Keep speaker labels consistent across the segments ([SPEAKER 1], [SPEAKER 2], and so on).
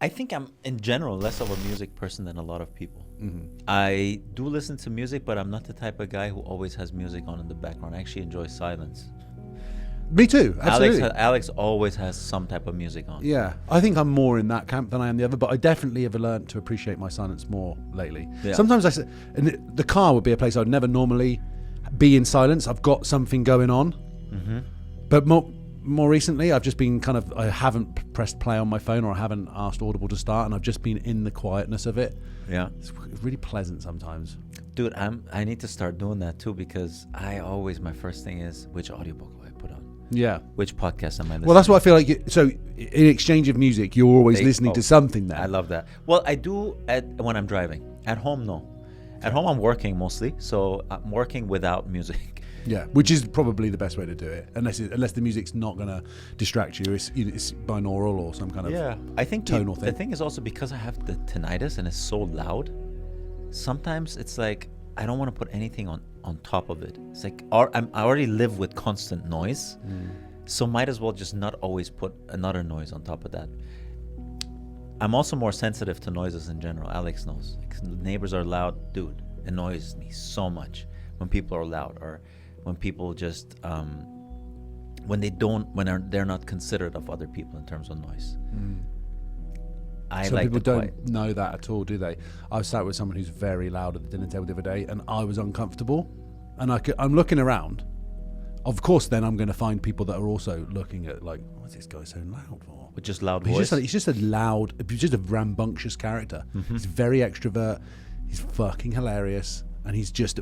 [SPEAKER 1] I think I'm, in general, less of a music person than a lot of people.
[SPEAKER 2] Mm-hmm.
[SPEAKER 1] I do listen to music, but I'm not the type of guy who always has music on in the background. I actually enjoy silence.
[SPEAKER 2] Me too, absolutely.
[SPEAKER 1] Alex always has some type of music on.
[SPEAKER 2] Yeah, I think I'm more in that camp than I am the other, but I definitely have learned to appreciate my silence more lately.
[SPEAKER 1] Yeah.
[SPEAKER 2] Sometimes and the car would be a place I'd never normally be in silence. I've got something going on, but more recently, I've just been I haven't pressed play on my phone, or I haven't asked Audible to start, and I've just been in the quietness of it.
[SPEAKER 1] Yeah,
[SPEAKER 2] it's really pleasant sometimes.
[SPEAKER 1] Dude, I need to start doing that too, because my first thing is, which audiobook will I put on?
[SPEAKER 2] Yeah.
[SPEAKER 1] Which podcast am I listening to?
[SPEAKER 2] Well, that's what I feel like. So, in exchange of music, you're always listening to something there.
[SPEAKER 1] I love that. Well, I do when I'm driving. At home, no. At home, I'm working mostly, so I'm working without music.
[SPEAKER 2] Yeah, which is probably the best way to do it, unless the music's not going to distract you. It's binaural or some kind of
[SPEAKER 1] I think
[SPEAKER 2] tonal thing.
[SPEAKER 1] The thing is also, because I have the tinnitus and it's so loud, sometimes it's like I don't want to put anything on top of it. It's like I already live with constant noise, so might as well just not always put another noise on top of that. I'm also more sensitive to noises in general. Alex knows. Like, neighbors are loud, dude. It annoys me so much when people are loud, or when people just they're not considerate of other people in terms of noise.
[SPEAKER 2] Some people don't know that at all, do they? I was sat with someone who's very loud at the dinner table the other day, and I was uncomfortable, and I'm looking around. Of course, then I'm going to find people that are also looking at, like, what's this guy so loud for?
[SPEAKER 1] With just loud voice?
[SPEAKER 2] He's just a rambunctious character. He's very extrovert. He's fucking hilarious, and he's just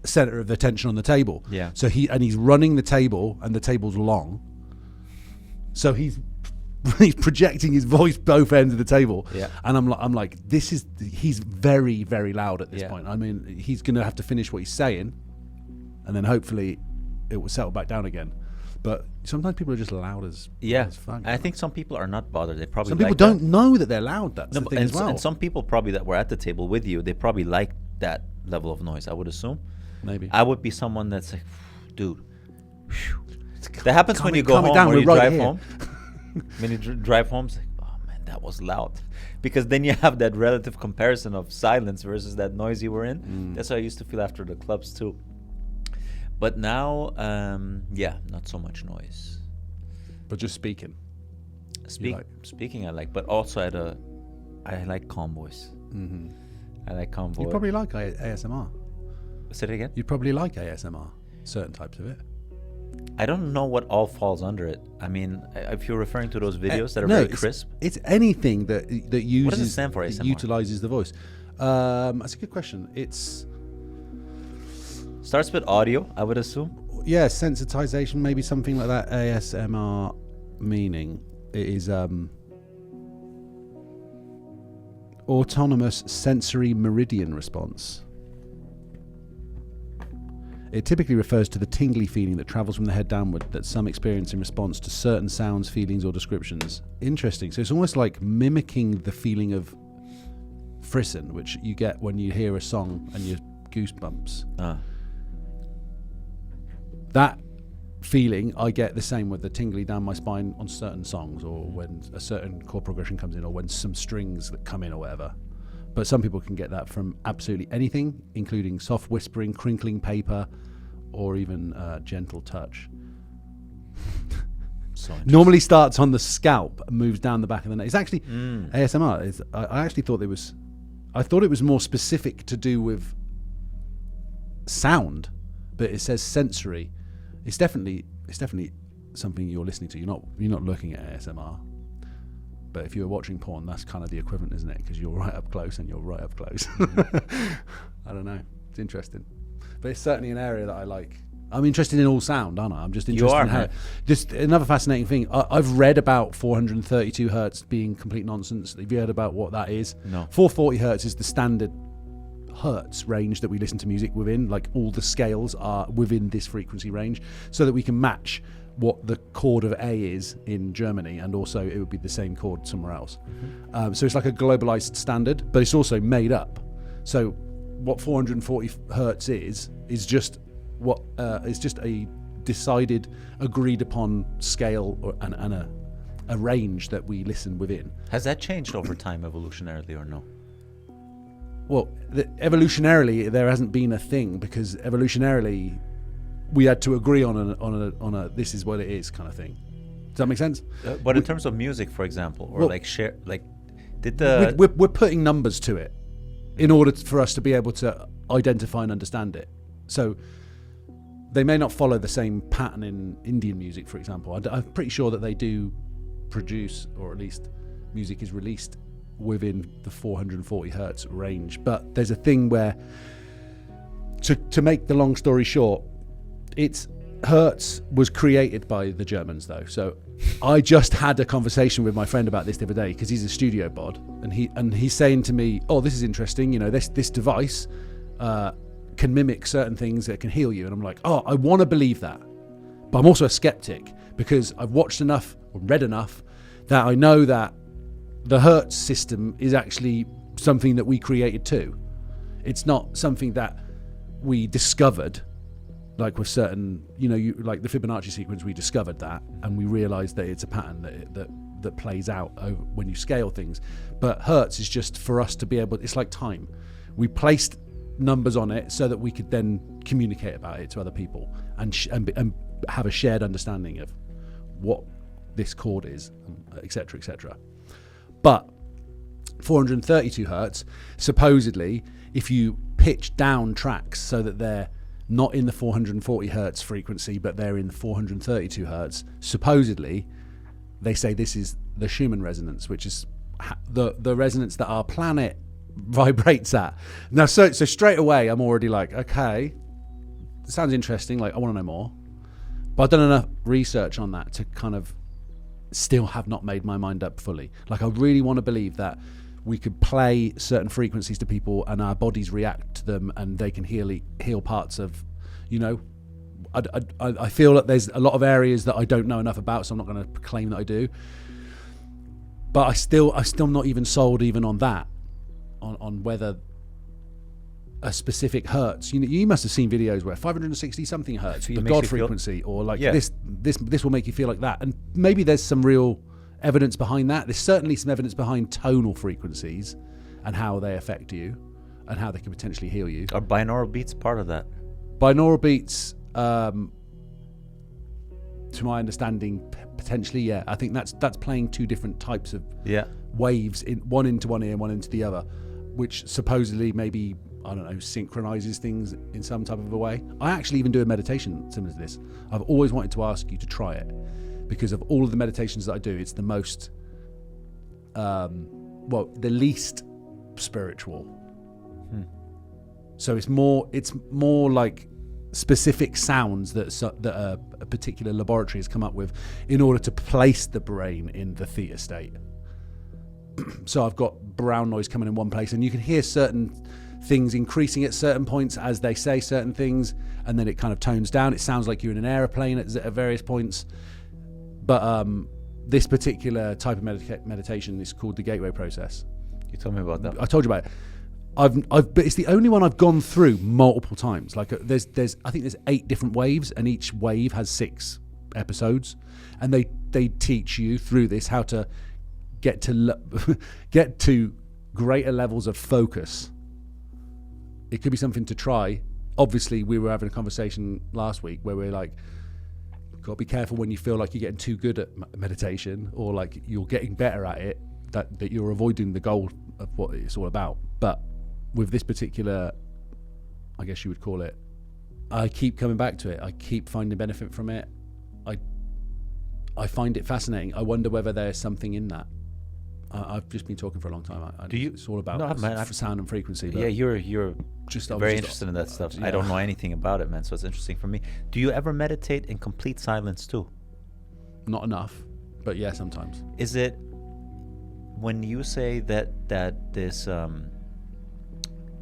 [SPEAKER 2] center of attention on the table.
[SPEAKER 1] Yeah.
[SPEAKER 2] So he's running the table, and the table's long. So he's projecting his voice both ends of the table.
[SPEAKER 1] Yeah.
[SPEAKER 2] And I'm like, he's very, very loud at this point. I mean, he's going to have to finish what he's saying, and then hopefully it will settle back down again. But sometimes people are just loud as fuck.
[SPEAKER 1] I think some people are not bothered. They probably
[SPEAKER 2] some people don't know that they're loud. That's the thing as well.
[SPEAKER 1] And some people probably that were at the table with you, they probably like that level of noise, I would assume.
[SPEAKER 2] Maybe.
[SPEAKER 1] I would be someone that's like, dude. That happens when you go home
[SPEAKER 2] down,
[SPEAKER 1] or you
[SPEAKER 2] right
[SPEAKER 1] drive
[SPEAKER 2] here.
[SPEAKER 1] home. When you drive home, it's like, oh man, that was loud. Because then you have that relative comparison of silence versus that noise you were in. That's how I used to feel after the clubs too. But now, not so much noise.
[SPEAKER 2] But just speaking.
[SPEAKER 1] Speaking I like, but also I like calm voice. I like calm voice.
[SPEAKER 2] You probably like ASMR.
[SPEAKER 1] Say it again?
[SPEAKER 2] You probably like ASMR, certain types of it.
[SPEAKER 1] I don't know what all falls under it. I mean, if you're referring to those videos that are very crisp.
[SPEAKER 2] It's anything that uses...
[SPEAKER 1] What does it stand for, ASMR?
[SPEAKER 2] Utilizes the voice. That's a good question.
[SPEAKER 1] Starts with audio, I would assume.
[SPEAKER 2] Yeah, sensitization, maybe something like that. ASMR meaning. It is autonomous sensory meridian response. It typically refers to the tingly feeling that travels from the head downward that some experience in response to certain sounds, feelings, or descriptions. Interesting. So it's almost like mimicking the feeling of frisson, which you get when you hear a song and your goosebumps. That feeling I get the same with the tingly down my spine on certain songs, or when a certain chord progression comes in, or when some strings that come in or whatever. But some people can get that from absolutely anything, including soft whispering, crinkling paper, or even gentle touch. Normally starts on the scalp and moves down the back of the neck. It's actually ASMR. I actually thought it was more specific to do with sound, but it says sensory. It's definitely something you're listening to. You're not looking at ASMR. But if you're watching porn, that's kind of the equivalent, isn't it? Because you're right up close and you're right up close. I don't know. It's interesting. But it's certainly an area that I like. I'm interested in all sound, aren't I? I'm just interested in how... Just another fascinating thing. I've read about 432 hertz being complete nonsense. Have you heard about what that is?
[SPEAKER 1] No.
[SPEAKER 2] 440 hertz is the standard hertz range that we listen to music within. Like, all the scales are within this frequency range so that we can match what the chord of A is in Germany, and also it would be the same chord somewhere else. So it's like a globalized standard, but it's also made up. So what 440 hertz is just what is just a decided, agreed upon scale and a range that we listen within.
[SPEAKER 1] Has that changed over time evolutionarily or no?
[SPEAKER 2] Well, evolutionarily, there hasn't been a thing, because evolutionarily, we had to agree on a this is what it is kind of thing. Does that make sense?
[SPEAKER 1] But in terms of music, for example, or did the
[SPEAKER 2] we're putting numbers to it in order for us to be able to identify and understand it. So they may not follow the same pattern in Indian music, for example. I'm pretty sure that they do produce, or at least music is released within the 440 hertz range. But there's a thing where, to make the long story short, it's hertz was created by the Germans, though. So I just had a conversation with my friend about this the other day, because he's a studio bod, and he's saying to me, "Oh, this is interesting. You know, this device can mimic certain things that can heal you." And I'm like, "Oh, I want to believe that," but I'm also a skeptic, because I've watched enough or read enough that I know that the hertz system is actually something that we created too. It's not something that we discovered. Like with certain, like the Fibonacci sequence, we discovered that, and we realized that it's a pattern that plays out when you scale things. But hertz is just for us to be able. It's like time. We placed numbers on it so that we could then communicate about it to other people and have a shared understanding of what this chord is, etc., etc. But 432 hertz, supposedly, if you pitch down tracks so that they're not in the 440 hertz frequency, but they're in the 432 hertz. Supposedly, they say this is the Schumann resonance, which is the resonance that our planet vibrates at. Now, so straight away, I'm already like, okay, sounds interesting. Like, I want to know more. But I've done enough research on that to kind of still have not made my mind up fully. Like, I really want to believe that we could play certain frequencies to people and our bodies react to them, and they can heal parts of, I feel that there's a lot of areas that I don't know enough about, so I'm not going to claim that I do. But I still not even sold even on that, on whether a specific hertz. You must have seen videos where 560 something hertz, the God frequency, or like this will make you feel like that. And maybe there's some real evidence behind that. There's certainly some evidence behind tonal frequencies and how they affect you and how they can potentially heal you.
[SPEAKER 1] Are binaural beats part of that?
[SPEAKER 2] Binaural beats, to my understanding, potentially, yeah. I think that's playing two different types of waves, one into one ear and one into the other, which supposedly maybe, I don't know, synchronizes things in some type of a way. I actually even do a meditation similar to this. I've always wanted to ask you to try it, because of all of the meditations that I do, it's the most, the least spiritual. So it's more like specific sounds that a particular laboratory has come up with in order to place the brain in the theta state. So I've got brown noise coming in one place, and you can hear certain things increasing at certain points as they say certain things, and then it kind of tones down. It sounds like you're in an aeroplane at various points. But this particular type of meditation is called the gateway process.
[SPEAKER 1] You told me about that.
[SPEAKER 2] I told you about it. But it's the only one I've gone through multiple times. Like there's I think there's 8 different waves, and each wave has 6 episodes, and they teach you through this how to get to greater levels of focus. It could be something to try. Obviously, we were having a conversation last week where we're like, got to be careful when you feel like you're getting too good at meditation, or like you're getting better at it, that you're avoiding the goal of what it's all about. But with this particular, I guess you would call it, I keep coming back to it. I keep finding benefit from it. I find it fascinating. I wonder whether there's something in that. I've just been talking for a long time. It's all about sound and frequency.
[SPEAKER 1] Yeah, you're just very interested in that stuff. Yeah. I don't know anything about it, man, so it's interesting for me. Do you ever meditate in complete silence too?
[SPEAKER 2] Not enough, but yeah, sometimes.
[SPEAKER 1] Is it when you say that this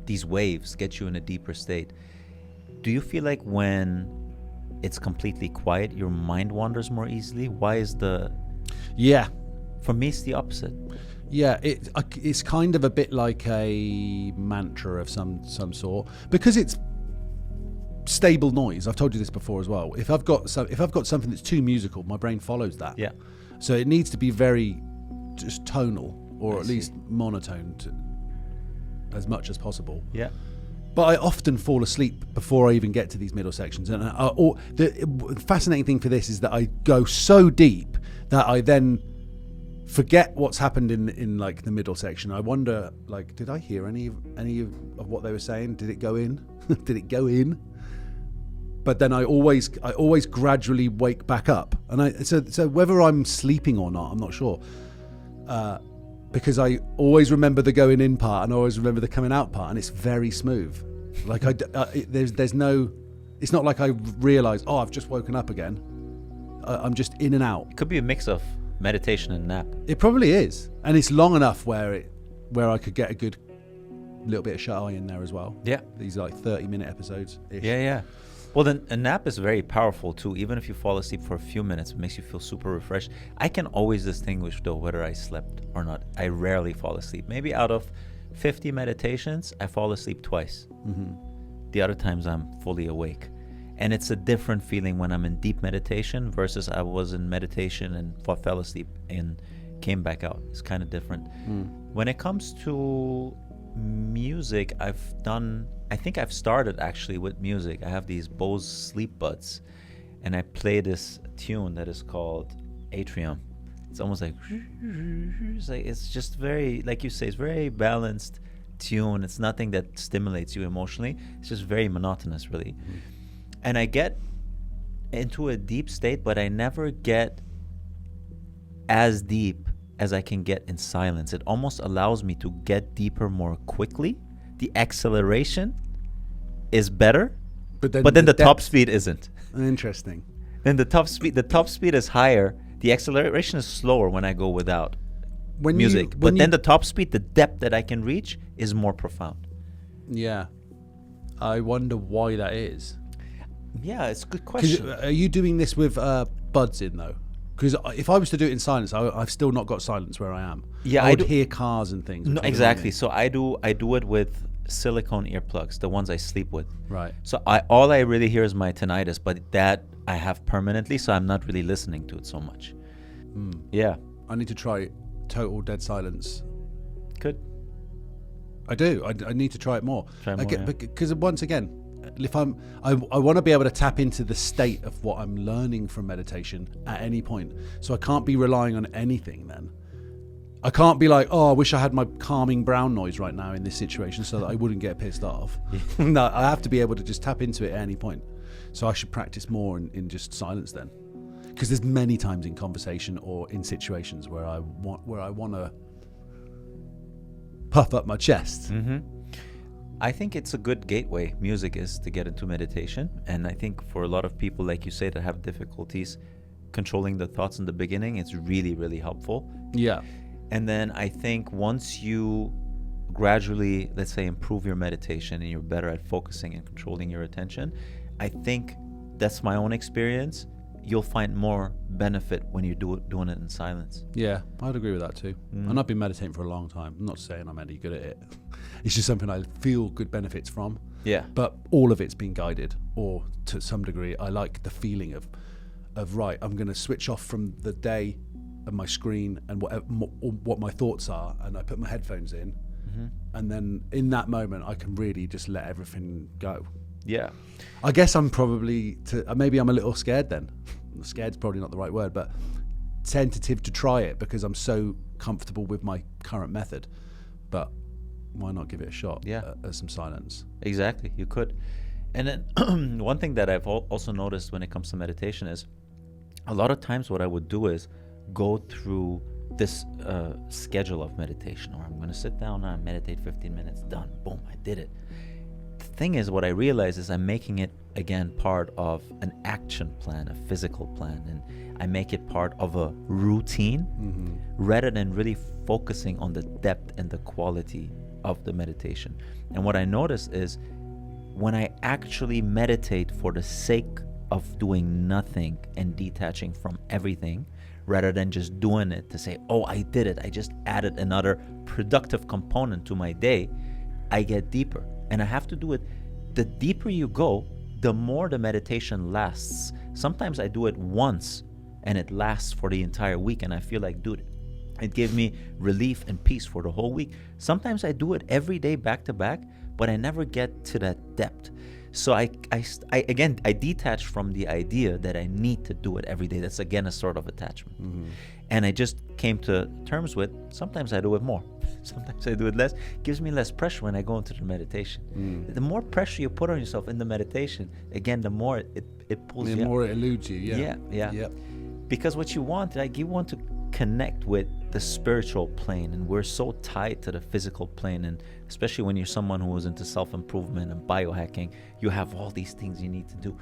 [SPEAKER 1] these waves get you in a deeper state? Do you feel like when it's completely quiet, your mind wanders more easily? Why is the?
[SPEAKER 2] Yeah.
[SPEAKER 1] For me, it's the opposite.
[SPEAKER 2] Yeah, it's kind of a bit like a mantra of some sort, because it's stable noise. I've told you this before as well. If I've got something that's too musical, my brain follows that.
[SPEAKER 1] Yeah.
[SPEAKER 2] So it needs to be very just tonal, or at
[SPEAKER 1] see.
[SPEAKER 2] least monotone as much as possible.
[SPEAKER 1] Yeah.
[SPEAKER 2] But I often fall asleep before I even get to these middle sections. And the fascinating thing for this is that I go so deep that I then forget what's happened in like the middle section. I wonder, like, did I hear any of what they were saying? Did it go in? Did it go in? But then I always gradually wake back up, and so whether I'm sleeping or not, I'm not sure, because I always remember the going in part and I always remember the coming out part, and it's very smooth. Like there's no, it's not like I realise, oh, I've just woken up again. I'm just in and out.
[SPEAKER 1] It could be a mix of meditation and nap.
[SPEAKER 2] It probably is, and it's long enough where I could get a good little bit of shut eye in there as well.
[SPEAKER 1] Yeah.
[SPEAKER 2] These are like 30-minute episodes.
[SPEAKER 1] Yeah. Well, then a nap is very powerful too. Even if you fall asleep for a few minutes, it makes you feel super refreshed. I can always distinguish though whether I slept or not. I rarely fall asleep. Maybe out of 50 meditations, I fall asleep twice.
[SPEAKER 2] Mm-hmm.
[SPEAKER 1] The other times I'm fully awake. And it's a different feeling when I'm in deep meditation versus I was in meditation and fell asleep and came back out. It's kind of different. When it comes to music, I think I've started actually with music. I have these Bose sleep buds, and I play this tune that is called Atrium. It's almost like it's just very, like you say, it's very balanced tune. It's nothing that stimulates you emotionally. It's just very monotonous, really. And I get into a deep state, but I never get as deep as I can get in silence. It almost allows me to get deeper more quickly. The acceleration is better, but then the top speed isn't.
[SPEAKER 2] Interesting.
[SPEAKER 1] Then the top speed is higher. The acceleration is slower when I go without music. But then the top speed, the depth that I can reach is more profound.
[SPEAKER 2] Yeah. I wonder why that is.
[SPEAKER 1] Yeah, it's a good question.
[SPEAKER 2] Are you doing this with buds in though? Because if I was to do it in silence, I've still not got silence where I am.
[SPEAKER 1] Yeah,
[SPEAKER 2] I would hear cars and things.
[SPEAKER 1] No, exactly. So I do it with silicone earplugs, the ones I sleep with.
[SPEAKER 2] Right.
[SPEAKER 1] So all I really hear is my tinnitus, but that I have permanently, so I'm not really listening to it so much. Yeah.
[SPEAKER 2] I need to try total dead silence.
[SPEAKER 1] Good.
[SPEAKER 2] I do. I need to try it more.
[SPEAKER 1] Yeah.
[SPEAKER 2] Because once again, if I want to be able to tap into the state of what I'm learning from meditation at any point. So I can't be relying on anything then. I can't be like, oh, I wish I had my calming brown noise right now in this situation so that I wouldn't get pissed off. No, I have to be able to just tap into it at any point. So I should practice more in just silence then. Because there's many times in conversation or in situations where I want to puff up my chest.
[SPEAKER 1] Mm-hmm. I think it's a good gateway, music is, to get into meditation. And I think for a lot of people, like you say, that have difficulties controlling the thoughts in the beginning, it's really, really helpful.
[SPEAKER 2] Yeah.
[SPEAKER 1] And then I think once you gradually, let's say, improve your meditation and you're better at focusing and controlling your attention, I think that's my own experience. You'll find more benefit when you're doing it in silence.
[SPEAKER 2] Yeah, I'd agree with that too. And I've been meditating for a long time. I'm not saying I'm any good at it. It's just something I feel good benefits from.
[SPEAKER 1] Yeah.
[SPEAKER 2] But all of it's been guided, or to some degree, I like the feeling of right, I'm going to switch off from the day and my screen and what my thoughts are, and I put my headphones in, and then in that moment I can really just let everything go.
[SPEAKER 1] Yeah.
[SPEAKER 2] I guess I'm probably maybe I'm a little scared then. Scared's probably not the right word, but tentative to try it because I'm so comfortable with my current method. But why not give it a shot?
[SPEAKER 1] Yeah.
[SPEAKER 2] At some silence.
[SPEAKER 1] Exactly, you could. And then one thing that I've also noticed when it comes to meditation is a lot of times what I would do is go through this schedule of meditation, or I'm going to sit down and meditate 15 minutes, done, boom, I did it. The thing is, what I realize is I'm making it again part of an action plan, a physical plan, and I make it part of a routine rather than really focusing on the depth and the quality of the meditation. And what I notice is when I actually meditate for the sake of doing nothing and detaching from everything, rather than just doing it to say, oh, I did it, I just added another productive component to my day, I get deeper. And I have to do it. The deeper you go, the more the meditation lasts. Sometimes I do it once and it lasts for the entire week, and I feel like, dude, it gave me relief and peace for the whole week. Sometimes I do it every day back to back, but I never get to that depth. So I detach from the idea that I need to do it every day. That's again a sort of attachment. And I just came to terms with, sometimes I do it more, sometimes I do it less. It gives me less pressure when I go into the meditation. The more pressure you put on yourself in the meditation, again, the more it pulls you.
[SPEAKER 2] The more it eludes you. Yeah.
[SPEAKER 1] Yep. Because what you want, like, you want to connect with the spiritual plane, and we're so tied to the physical plane, and especially when you're someone who is into self-improvement and biohacking, you have all these things you need to do.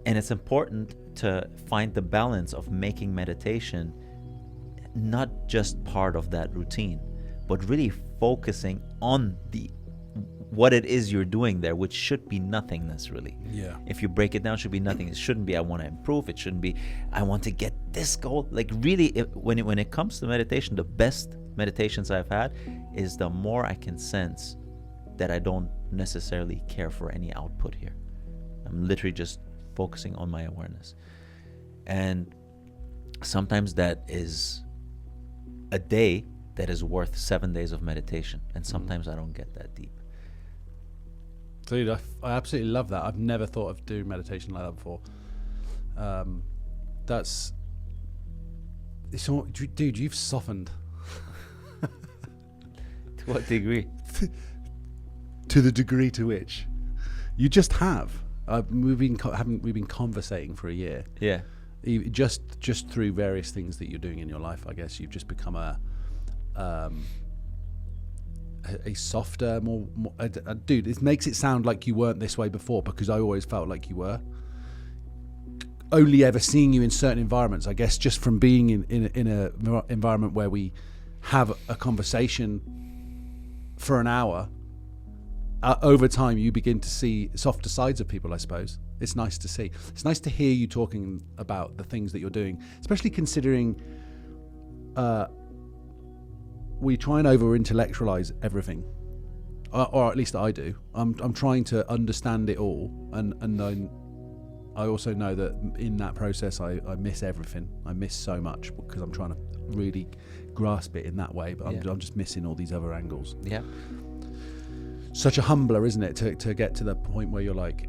[SPEAKER 1] And it's important to find the balance of making meditation not just part of that routine, but really focusing on what it is you're doing there, which should be nothingness, really.
[SPEAKER 2] Yeah.
[SPEAKER 1] If you break it down, it should be nothing. It shouldn't be I want to improve. It shouldn't be I want to get this goal. Like, really, when it comes to meditation, the best meditations I've had is the more I can sense that I don't necessarily care for any output here. I'm literally just focusing on my awareness. And sometimes that is a day that is worth 7 days of meditation. And sometimes I don't get that deep.
[SPEAKER 2] Dude, I absolutely love that. I've never thought of doing meditation like that before. Dude, you've softened.
[SPEAKER 1] To what degree?
[SPEAKER 2] To the degree to which you just have. We've been conversating for a year.
[SPEAKER 1] Yeah.
[SPEAKER 2] Just through various things that you're doing in your life, I guess you've just become a softer, more dude. It makes it sound like you weren't this way before, because I always felt like you were. Only ever seeing you in certain environments, I guess, just from being in a environment where we have a conversation for an hour. Over time, you begin to see softer sides of people, I suppose. It's nice to see. It's nice to hear you talking about the things that you're doing, especially considering we try and over-intellectualize everything, or at least I do. I'm trying to understand it all, and then I also know that in that process I miss everything. I miss so much because I'm trying to really grasp it in that way, but I'm just missing all these other angles.
[SPEAKER 1] Yeah.
[SPEAKER 2] Such a humbler, isn't it, to get to the point where you're like,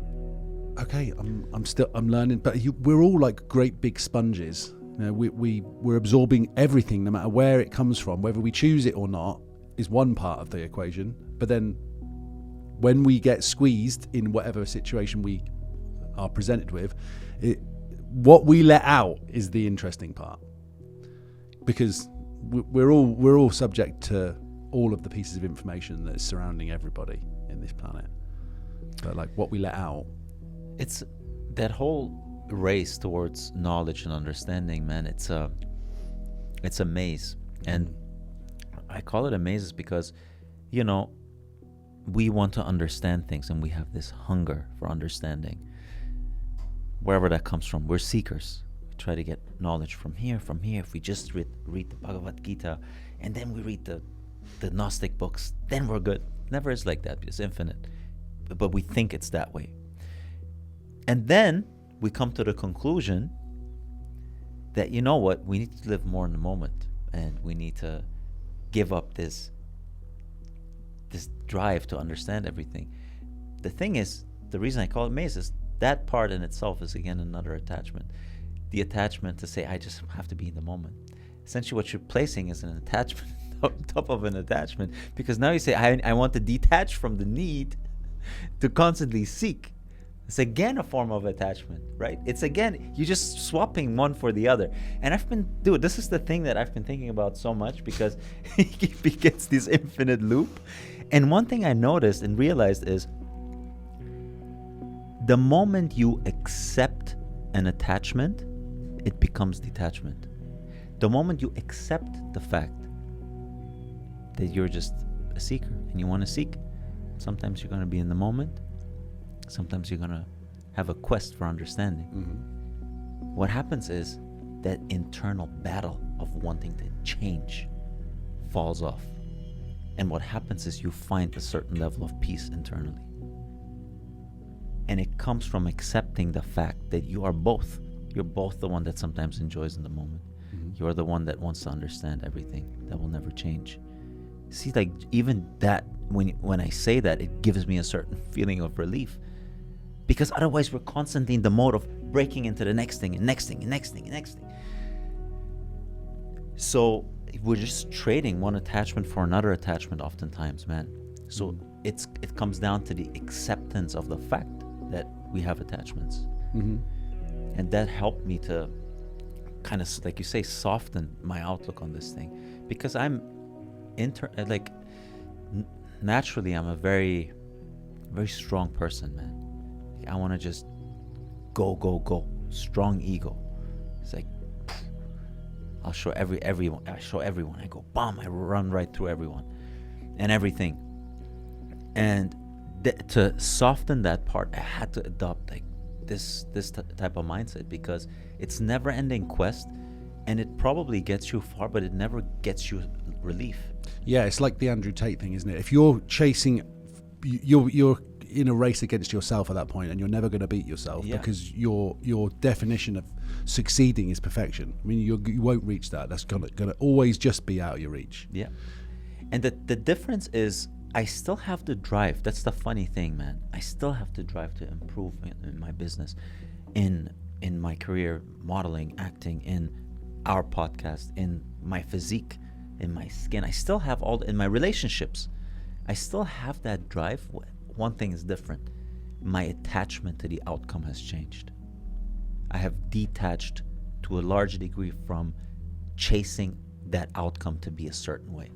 [SPEAKER 2] okay, I'm learning, but we're all like great big sponges. You know, we're absorbing everything, no matter where it comes from, whether we choose it or not, is one part of the equation. But then, when we get squeezed in whatever situation we are presented with, what we let out is the interesting part, because we're all subject to all of the pieces of information that is surrounding everybody in this planet. But like what we let out,
[SPEAKER 1] it's that whole race towards knowledge and understanding, man. It's a maze, and I call it a maze because, you know, we want to understand things, and we have this hunger for understanding, wherever that comes from. We're seekers. We try to get knowledge from here. If we just read the Bhagavad Gita, and then we read the Gnostic books, then we're good. Never is like that. It's infinite, but we think it's that way. And then we come to the conclusion that, you know what, we need to live more in the moment, and we need to give up this drive to understand everything. The thing is, the reason I call it maze is that part in itself is, again, another attachment. The attachment to say, I just have to be in the moment. Essentially what you're placing is an attachment on top of an attachment, because now you say, I want to detach from the need to constantly seek. It's again a form of attachment, right? It's again, you're just swapping one for the other. And this is the thing that I've been thinking about so much, because it begins this infinite loop. And one thing I noticed and realized is, the moment you accept an attachment, it becomes detachment. The moment you accept the fact that you're just a seeker and you want to seek, sometimes you're going to be in the moment. Sometimes you're going to have a quest for understanding. Mm-hmm. What happens is that internal battle of wanting to change falls off. And what happens is you find a certain level of peace internally. And it comes from accepting the fact that you are both. You're both the one that sometimes enjoys in the moment. You're the one that wants to understand everything. That will never change. See, like, even that, when I say that, it gives me a certain feeling of relief. Because otherwise we're constantly in the mode of breaking into the next thing and next thing and next thing and next thing. So we're just trading one attachment for another attachment oftentimes, man. So it comes down to the acceptance of the fact that we have attachments. And that helped me to kind of, like you say, soften my outlook on this thing. Because I'm naturally I'm a very, very strong person, man. I want to just go. Strong ego. It's like, I'll show everyone. I show everyone. I go, bam, I run right through everyone and everything. And to soften that part, I had to adopt like this type of mindset, because it's never-ending quest, and it probably gets you far, but it never gets you relief.
[SPEAKER 2] Yeah, it's like the Andrew Tate thing, isn't it? If you're chasing, you're in a race against yourself at that point, and you're never going to beat yourself, because your definition of succeeding is perfection. I mean, you won't reach that. That's gonna always just be out of your reach.
[SPEAKER 1] Yeah, and the difference is, I still have the drive. That's the funny thing, man. I still have the drive to improve in my business, in my career, modeling, acting, in our podcast, in my physique, in my skin. I still have in my relationships. I still have that drive. One thing is different. My attachment to the outcome has changed. I have detached to a large degree from chasing that outcome to be a certain way.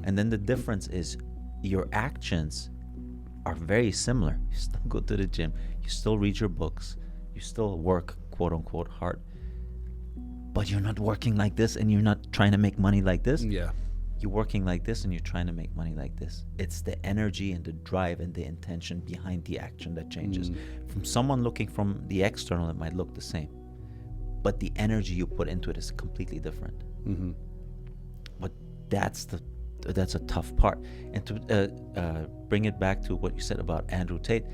[SPEAKER 1] And then the difference is, your actions are very similar. You still go to the gym, you still read your books, you still work, quote unquote, hard, but you're not working like this, and you're not trying to make money like this.
[SPEAKER 2] Yeah.
[SPEAKER 1] You're working like this, and you're trying to make money like this. It's the energy and the drive and the intention behind the action that changes. From someone looking from the external, it might look the same, but the energy you put into it is completely different. But that's a tough part. And to bring it back to what you said about Andrew Tate,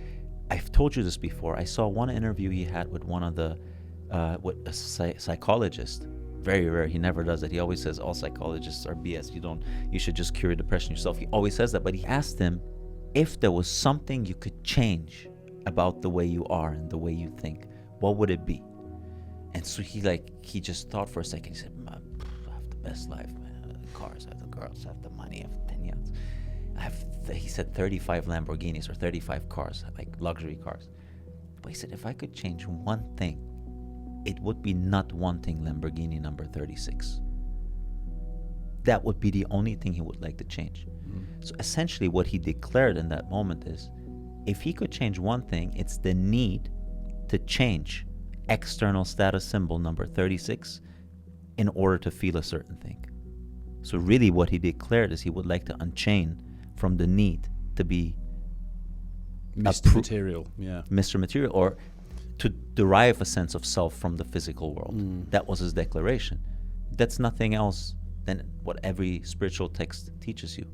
[SPEAKER 1] I've told you this before. I saw one interview he had with one of the a psychologist. Very rare. He never does it. He always says all psychologists are BS. You should just cure depression yourself. He always says that. But he asked him if there was something you could change about the way you are and the way you think, what would it be? And so he just thought for a second. He said, I have the best life, man. I have the cars, I have the girls, I have the money, I have 10 yachts. He said 35 Lamborghinis or 35 cars, like luxury cars. But he said, if I could change one thing, it would be not wanting Lamborghini number 36. That would be the only thing he would like to change. So essentially what he declared in that moment is, if he could change one thing, it's the need to change external status symbol number 36 in order to feel a certain thing. So really what he declared is he would like to unchain from the need to be
[SPEAKER 2] Mr. Material. Yeah.
[SPEAKER 1] Mr. Material, or to derive a sense of self from the physical world. That was his declaration. That's nothing else than what every spiritual text teaches you.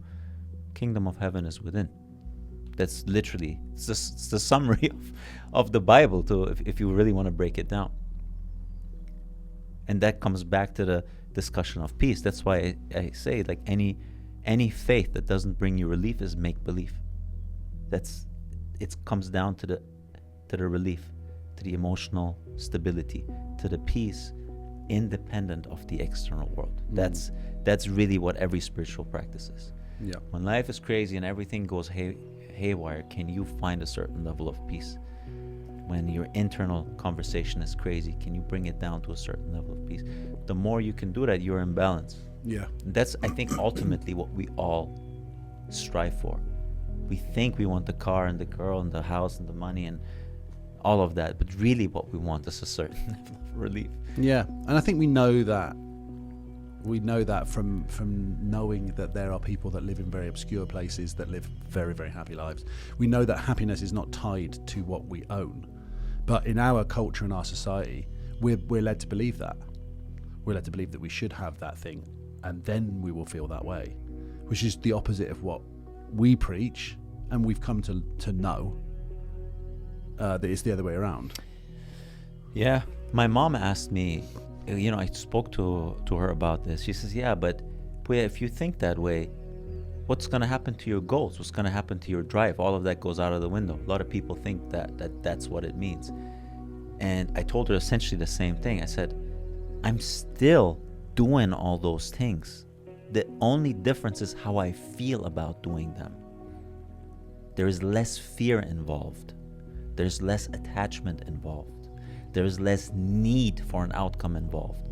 [SPEAKER 1] Kingdom of heaven is within. That's literally, it's the summary of the Bible, if you really want to break it down. And that comes back to the discussion of peace. That's why I say, like, any faith that doesn't bring you relief is make-believe. It comes down to the relief, to the emotional stability, to the peace independent of the external world. That's really what every spiritual practice is.
[SPEAKER 2] Yeah.
[SPEAKER 1] When life is crazy and everything goes haywire, can you find a certain level of peace? When your internal conversation is crazy, can you bring it down to a certain level of peace? The more you can do that, you're in balance.
[SPEAKER 2] Yeah.
[SPEAKER 1] That's, I think, ultimately what we all strive for. We think we want the car and the girl and the house and the money and all of that, but really what we want is a certain level of relief.
[SPEAKER 2] Yeah, and I think we know that from knowing that there are people that live in very obscure places that live very, very happy lives. We know that happiness is not tied to what we own, but in our culture and our society, we're led to believe that. We're led to believe that we should have that thing, and then we will feel that way, which is the opposite of what we preach, and we've come to know that it's the other way around.
[SPEAKER 1] Yeah, My mom asked me, I spoke to her about this. She says, yeah, but Puya, if you think that way, what's going to happen to your goals? What's going to happen to your drive? All of that goes out of the window. A lot of people think that's what it means. And I told her essentially the same thing. I said, I'm still doing all those things. The only difference is how I feel about doing them. There is less fear involved. There's less attachment involved. There's less need for an outcome involved.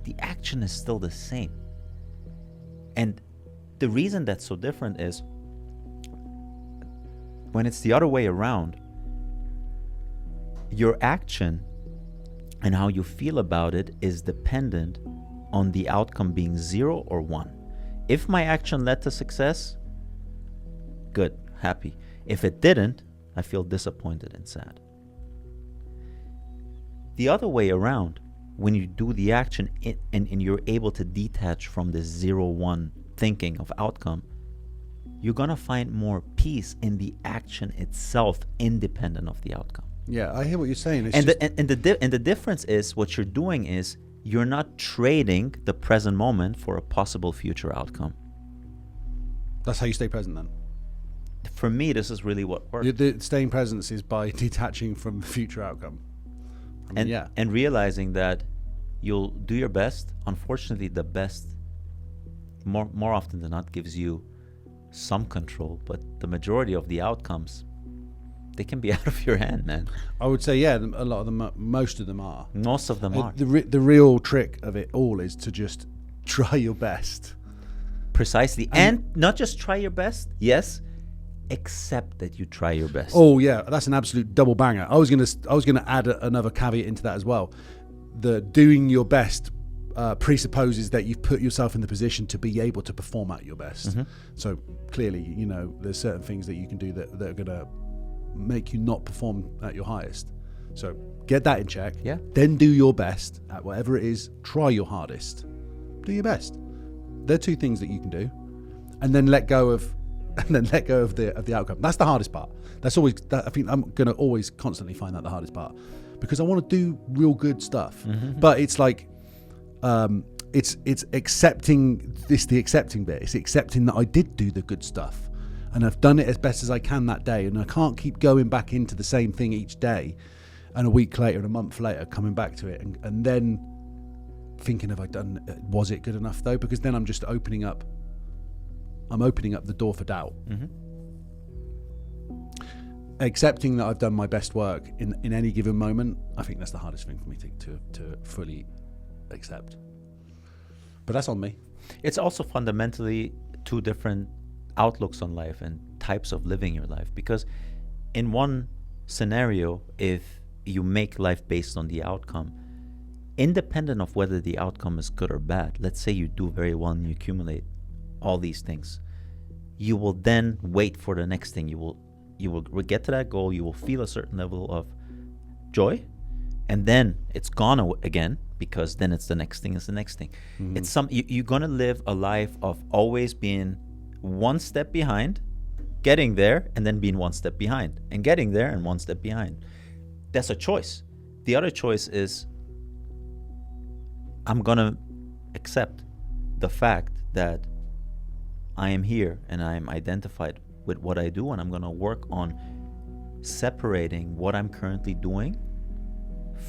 [SPEAKER 1] The action is still the same. And the reason that's so different is when it's the other way around, your action and how you feel about it is dependent on the outcome being 0 or 1. If my action led to success, good, happy. If it didn't, I feel disappointed and sad. The other way around, when you do the action and you're able to detach from this 0-1 thinking of outcome, you're going to find more peace in the action itself, independent of the outcome.
[SPEAKER 2] Yeah, I hear what you're saying.
[SPEAKER 1] And the difference is, what you're doing is you're not trading the present moment for a possible future outcome.
[SPEAKER 2] That's how you stay present then?
[SPEAKER 1] For me, this is really what works.
[SPEAKER 2] The staying present is by detaching from the future outcome.
[SPEAKER 1] And realizing that you'll do your best. Unfortunately, the best, more often than not, gives you some control, but the majority of the outcomes, they can be out of your hand, man.
[SPEAKER 2] I would say, yeah, a lot of them, most of them are.
[SPEAKER 1] Most of them are.
[SPEAKER 2] The real trick of it all is to just try your best.
[SPEAKER 1] Precisely. And not just try your best, yes, accept that you try your best.
[SPEAKER 2] Oh yeah, that's an absolute double banger. I was gonna add another caveat into that as well. The doing your best presupposes that you've put yourself in the position to be able to perform at your best. Mm-hmm. So clearly, there's certain things that you can do that are gonna make you not perform at your highest. So get that in check.
[SPEAKER 1] Yeah.
[SPEAKER 2] Then do your best at whatever it is. Try your hardest. Do your best. They're two things that you can do, and then let go of the outcome. That's the hardest part. That's always that. I think I'm gonna always constantly find that the hardest part, because I want to do real good stuff. Mm-hmm. But it's like, it's accepting this. The accepting bit. It's accepting that I did do the good stuff, and I've done it as best as I can that day, and I can't keep going back into the same thing each day, and a week later and a month later coming back to it, and then thinking, have I done? Was it good enough though? Because then I'm just opening up the door for doubt. Mm-hmm. Accepting that I've done my best work in any given moment, I think that's the hardest thing for me to fully accept. But that's on me.
[SPEAKER 1] It's also fundamentally two different outlooks on life and types of living your life. Because in one scenario, if you make life based on the outcome, independent of whether the outcome is good or bad, let's say you do very well and you accumulate all these things, you will then wait for the next thing. You will get to that goal, you will feel a certain level of joy, and then it's gone again, because then it's the next thing. Mm-hmm. It's you're gonna live a life of always being one step behind, getting there, and then being one step behind, and getting there and one step behind. That's a choice. The other choice is, I'm gonna accept the fact that I am here and I am identified with what I do, and I'm going to work on separating what I'm currently doing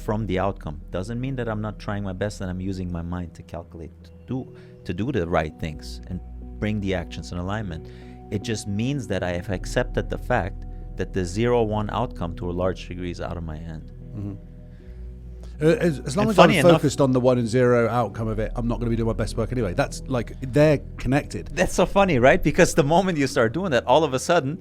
[SPEAKER 1] from the outcome. Doesn't mean that I'm not trying my best and I'm using my mind to calculate, to do the right things and bring the actions in alignment. It just means that I have accepted the fact that the 0-1 outcome to a large degree is out of my hand.
[SPEAKER 2] Mm-hmm. As long as I'm focused on the 1 and 0 outcome of it, I'm not going to be doing my best work anyway. That's like, they're connected.
[SPEAKER 1] That's so funny, right? Because the moment you start doing that, all of a sudden,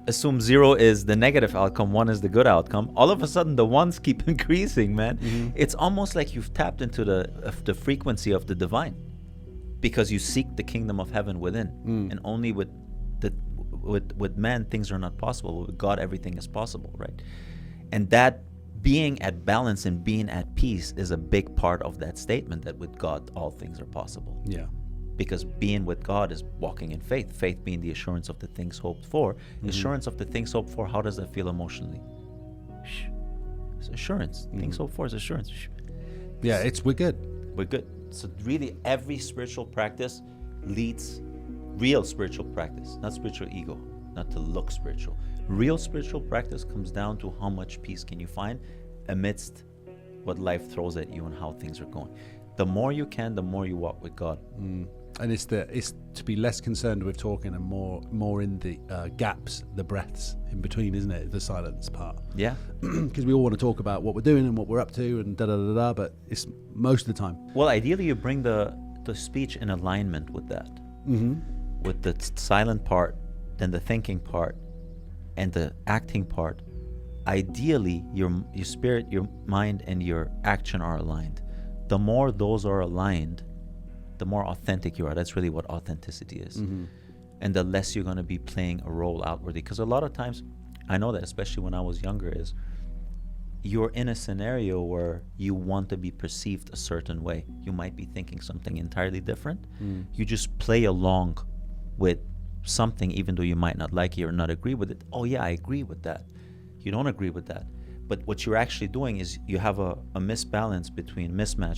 [SPEAKER 1] assume 0 is the negative outcome, 1 is the good outcome. All of a sudden, the ones keep increasing, man. Mm-hmm. It's almost like you've tapped into the frequency of the divine, because you seek the kingdom of heaven within, and only with man things are not possible. With God, everything is possible, right? And that being at balance and being at peace is a big part of that statement, that with God all things are possible.
[SPEAKER 2] Yeah.
[SPEAKER 1] Because being with God is walking in faith. Faith being the assurance of the things hoped for. Mm-hmm. Assurance of the things hoped for, how does that feel emotionally? It's assurance. Think so far is assurance.
[SPEAKER 2] Yeah, we're good.
[SPEAKER 1] We're good. So really, every spiritual practice leads real spiritual practice, not spiritual ego, not to look spiritual. Real spiritual practice comes down to how much peace can you find amidst what life throws at you and how things are going. The more you can, the more you walk with God.
[SPEAKER 2] And it's to be less concerned with talking and more in the gaps, the breaths in between, isn't it? The silence part.
[SPEAKER 1] Yeah.
[SPEAKER 2] Because we all want to talk about what we're doing and what we're up to and da-da-da-da, but it's most of the time.
[SPEAKER 1] Well, ideally, you bring the speech in alignment with that. With the silent part, then the thinking part, and the acting part. Ideally, your spirit, your mind, and your action are aligned. The more those are aligned, the more authentic you are. That's really what authenticity is. And the less you're going to be playing a role outwardly. Because a lot of times, I know that, especially when I was younger, is you're in a scenario where you want to be perceived a certain way. You might be thinking something entirely different. You just play along with something, even though you might not like it or not agree with it. Oh yeah, I agree with that. You don't agree with that. But what you're actually doing is you have a mismatch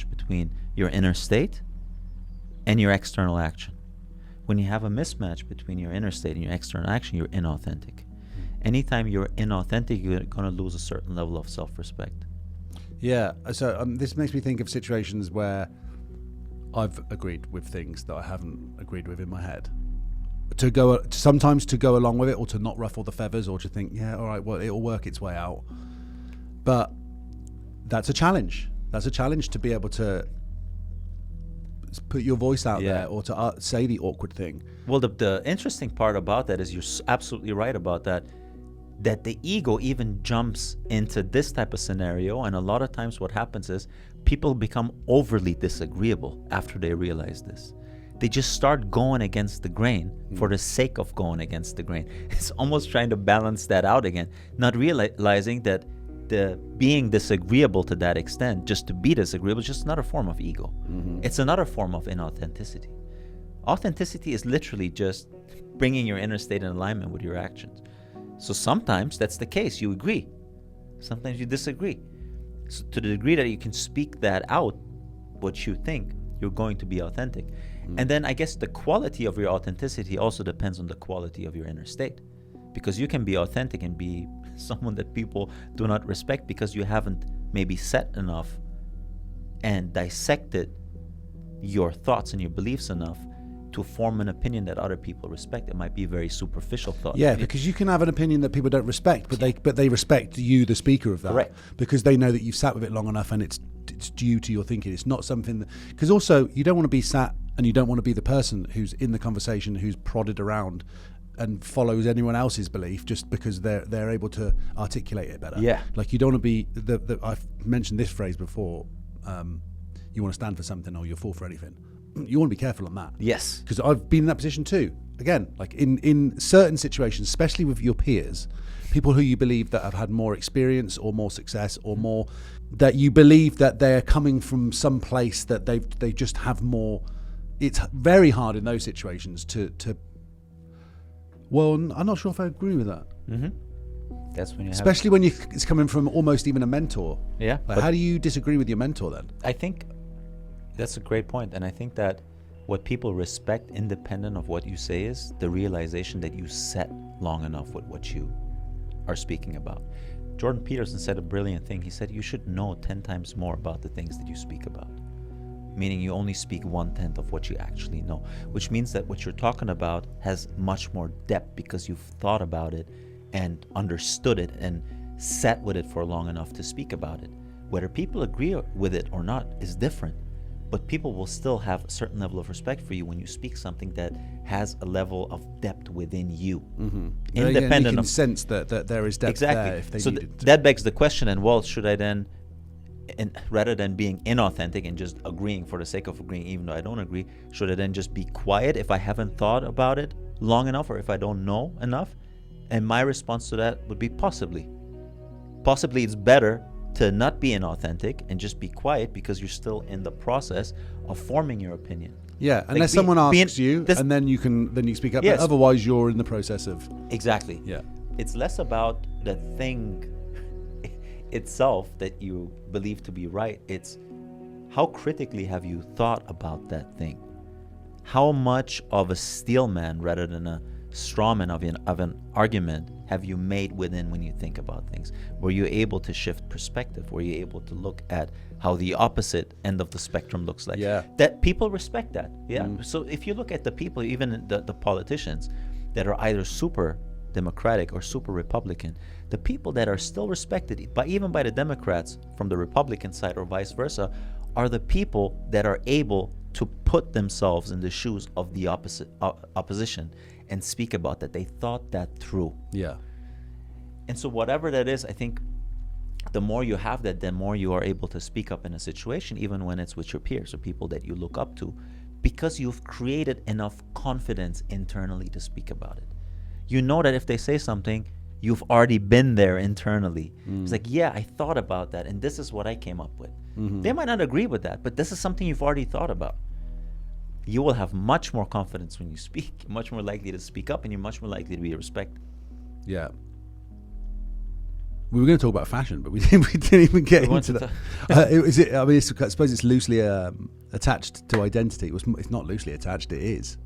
[SPEAKER 1] between your inner state and your external action. When you have a mismatch between your inner state and your external action, you're inauthentic. Anytime you're inauthentic, you're going to lose a certain level of self-respect.
[SPEAKER 2] Yeah, so this makes me think of situations where I've agreed with things that I haven't agreed with in my head. Sometimes to go along with it, or to not ruffle the feathers, or to think, yeah, all right, well, it'll work its way out. But that's a challenge. That's a challenge to be able to put your voice out there, or to say the awkward thing.
[SPEAKER 1] Well, the interesting part about that is you're absolutely right about that the ego even jumps into this type of scenario, and a lot of times what happens is people become overly disagreeable after they realize this. They just start going against the grain for the sake of going against the grain. It's almost trying to balance that out again, not realizing that the being disagreeable to that extent, just to be disagreeable, is just another form of ego. It's another form of inauthenticity. Authenticity is literally just bringing your inner state in alignment with your actions. So sometimes that's the case. You agree. Sometimes you disagree. So to the degree that you can speak that out, what you think, you're going to be authentic. And then I guess the quality of your authenticity also depends on the quality of your inner state. Because you can be authentic and be someone that people do not respect because you haven't maybe set enough and dissected your thoughts and your beliefs enough to form an opinion that other people respect. It might be a very superficial thought.
[SPEAKER 2] Yeah, because you can have an opinion that people don't respect, but they respect you, the speaker of that.
[SPEAKER 1] Correct.
[SPEAKER 2] Because they know that you've sat with it long enough and it's due to your thinking. It's not something because also you don't want to be sat and you don't want to be the person who's in the conversation who's prodded around and follows anyone else's belief just because they're able to articulate it better.
[SPEAKER 1] Yeah.
[SPEAKER 2] Like you don't want to be I've mentioned this phrase before. You want to stand for something or you'll fall for anything. You want to be careful on that.
[SPEAKER 1] Yes.
[SPEAKER 2] Because I've been in that position too. Again, like in certain situations, especially with your peers, people who you believe that have had more experience or more success or more, that you believe that they're coming from some place that they just have more. It's very hard in those situations to well, I'm not sure if I agree with that.
[SPEAKER 1] That's when you
[SPEAKER 2] especially when it's coming from almost even a mentor.
[SPEAKER 1] Yeah.
[SPEAKER 2] Like how do you disagree with your mentor then?
[SPEAKER 1] I think that's a great point. And I think that what people respect independent of what you say is the realization that you set long enough with what you are speaking about. Jordan Peterson said a brilliant thing. He said you should know 10 times more about the things that you speak about. Meaning you only speak 1/10 of what you actually know, which means that what you're talking about has much more depth because you've thought about it and understood it and sat with it for long enough to speak about it. Whether people agree with it or not is different, but people will still have a certain level of respect for you when you speak something that has a level of depth within you. Independent
[SPEAKER 2] you can
[SPEAKER 1] of
[SPEAKER 2] sense that there is depth there if they
[SPEAKER 1] so
[SPEAKER 2] needed to.
[SPEAKER 1] that begs the question, and well, should I then, rather than being inauthentic and just agreeing for the sake of agreeing even though I don't agree, should I then just be quiet if I haven't thought about it long enough or if I don't know enough? And my response to that would be possibly. Possibly it's better to not be inauthentic and just be quiet because you're still in the process of forming your opinion.
[SPEAKER 2] Yeah, unless someone asks you and then you speak up.
[SPEAKER 1] Yes.
[SPEAKER 2] But otherwise you're in the process of...
[SPEAKER 1] Exactly.
[SPEAKER 2] Yeah.
[SPEAKER 1] It's less about the thing. itself that you believe to be right. It's how critically have you thought about that thing? How much of a steel man rather than a straw man of an argument have you made within when you think about things? Were you able to shift perspective? Were you able to look at how the opposite end of the spectrum looks like?
[SPEAKER 2] Yeah.
[SPEAKER 1] That people respect that. Yeah. So if you look at the people, even the politicians that are either super Democratic or super Republican, the people that are still respected even by the Democrats from the Republican side or vice versa are the people that are able to put themselves in the shoes of the opposition and speak about that. They thought that through.
[SPEAKER 2] Yeah.
[SPEAKER 1] And so whatever that is, I think the more you have that, the more you are able to speak up in a situation, even when it's with your peers or people that you look up to, because you've created enough confidence internally to speak about it. You know that if they say something, you've already been there internally. It's like, yeah, I thought about that, and this is what I came up with. They might not agree with that, but this is something you've already thought about. You will have much more confidence when you speak, much more likely to speak up, and you're much more likely to be respected.
[SPEAKER 2] Yeah. We were going to talk about fashion, but we didn't even get into that. I suppose it's loosely attached to identity. It's not loosely attached. It is.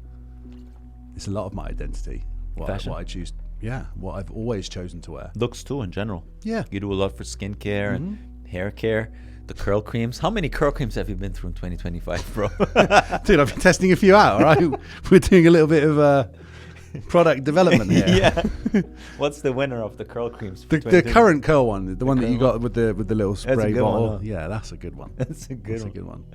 [SPEAKER 2] It's a lot of my identity. What I choose. Yeah, what I've always chosen to wear.
[SPEAKER 1] Looks too, in general.
[SPEAKER 2] Yeah.
[SPEAKER 1] You do a lot for skincare and hair care. The curl creams. How many curl creams have you been through in 2025, bro?
[SPEAKER 2] Dude, I've been testing a few out, all right? We're doing a little bit of product development here.
[SPEAKER 1] Yeah. What's the winner of the curl creams?
[SPEAKER 2] The current curl one, the one that you got with the little spray bottle.
[SPEAKER 1] One, huh?
[SPEAKER 2] Yeah, that's a good one.
[SPEAKER 1] That's a good one.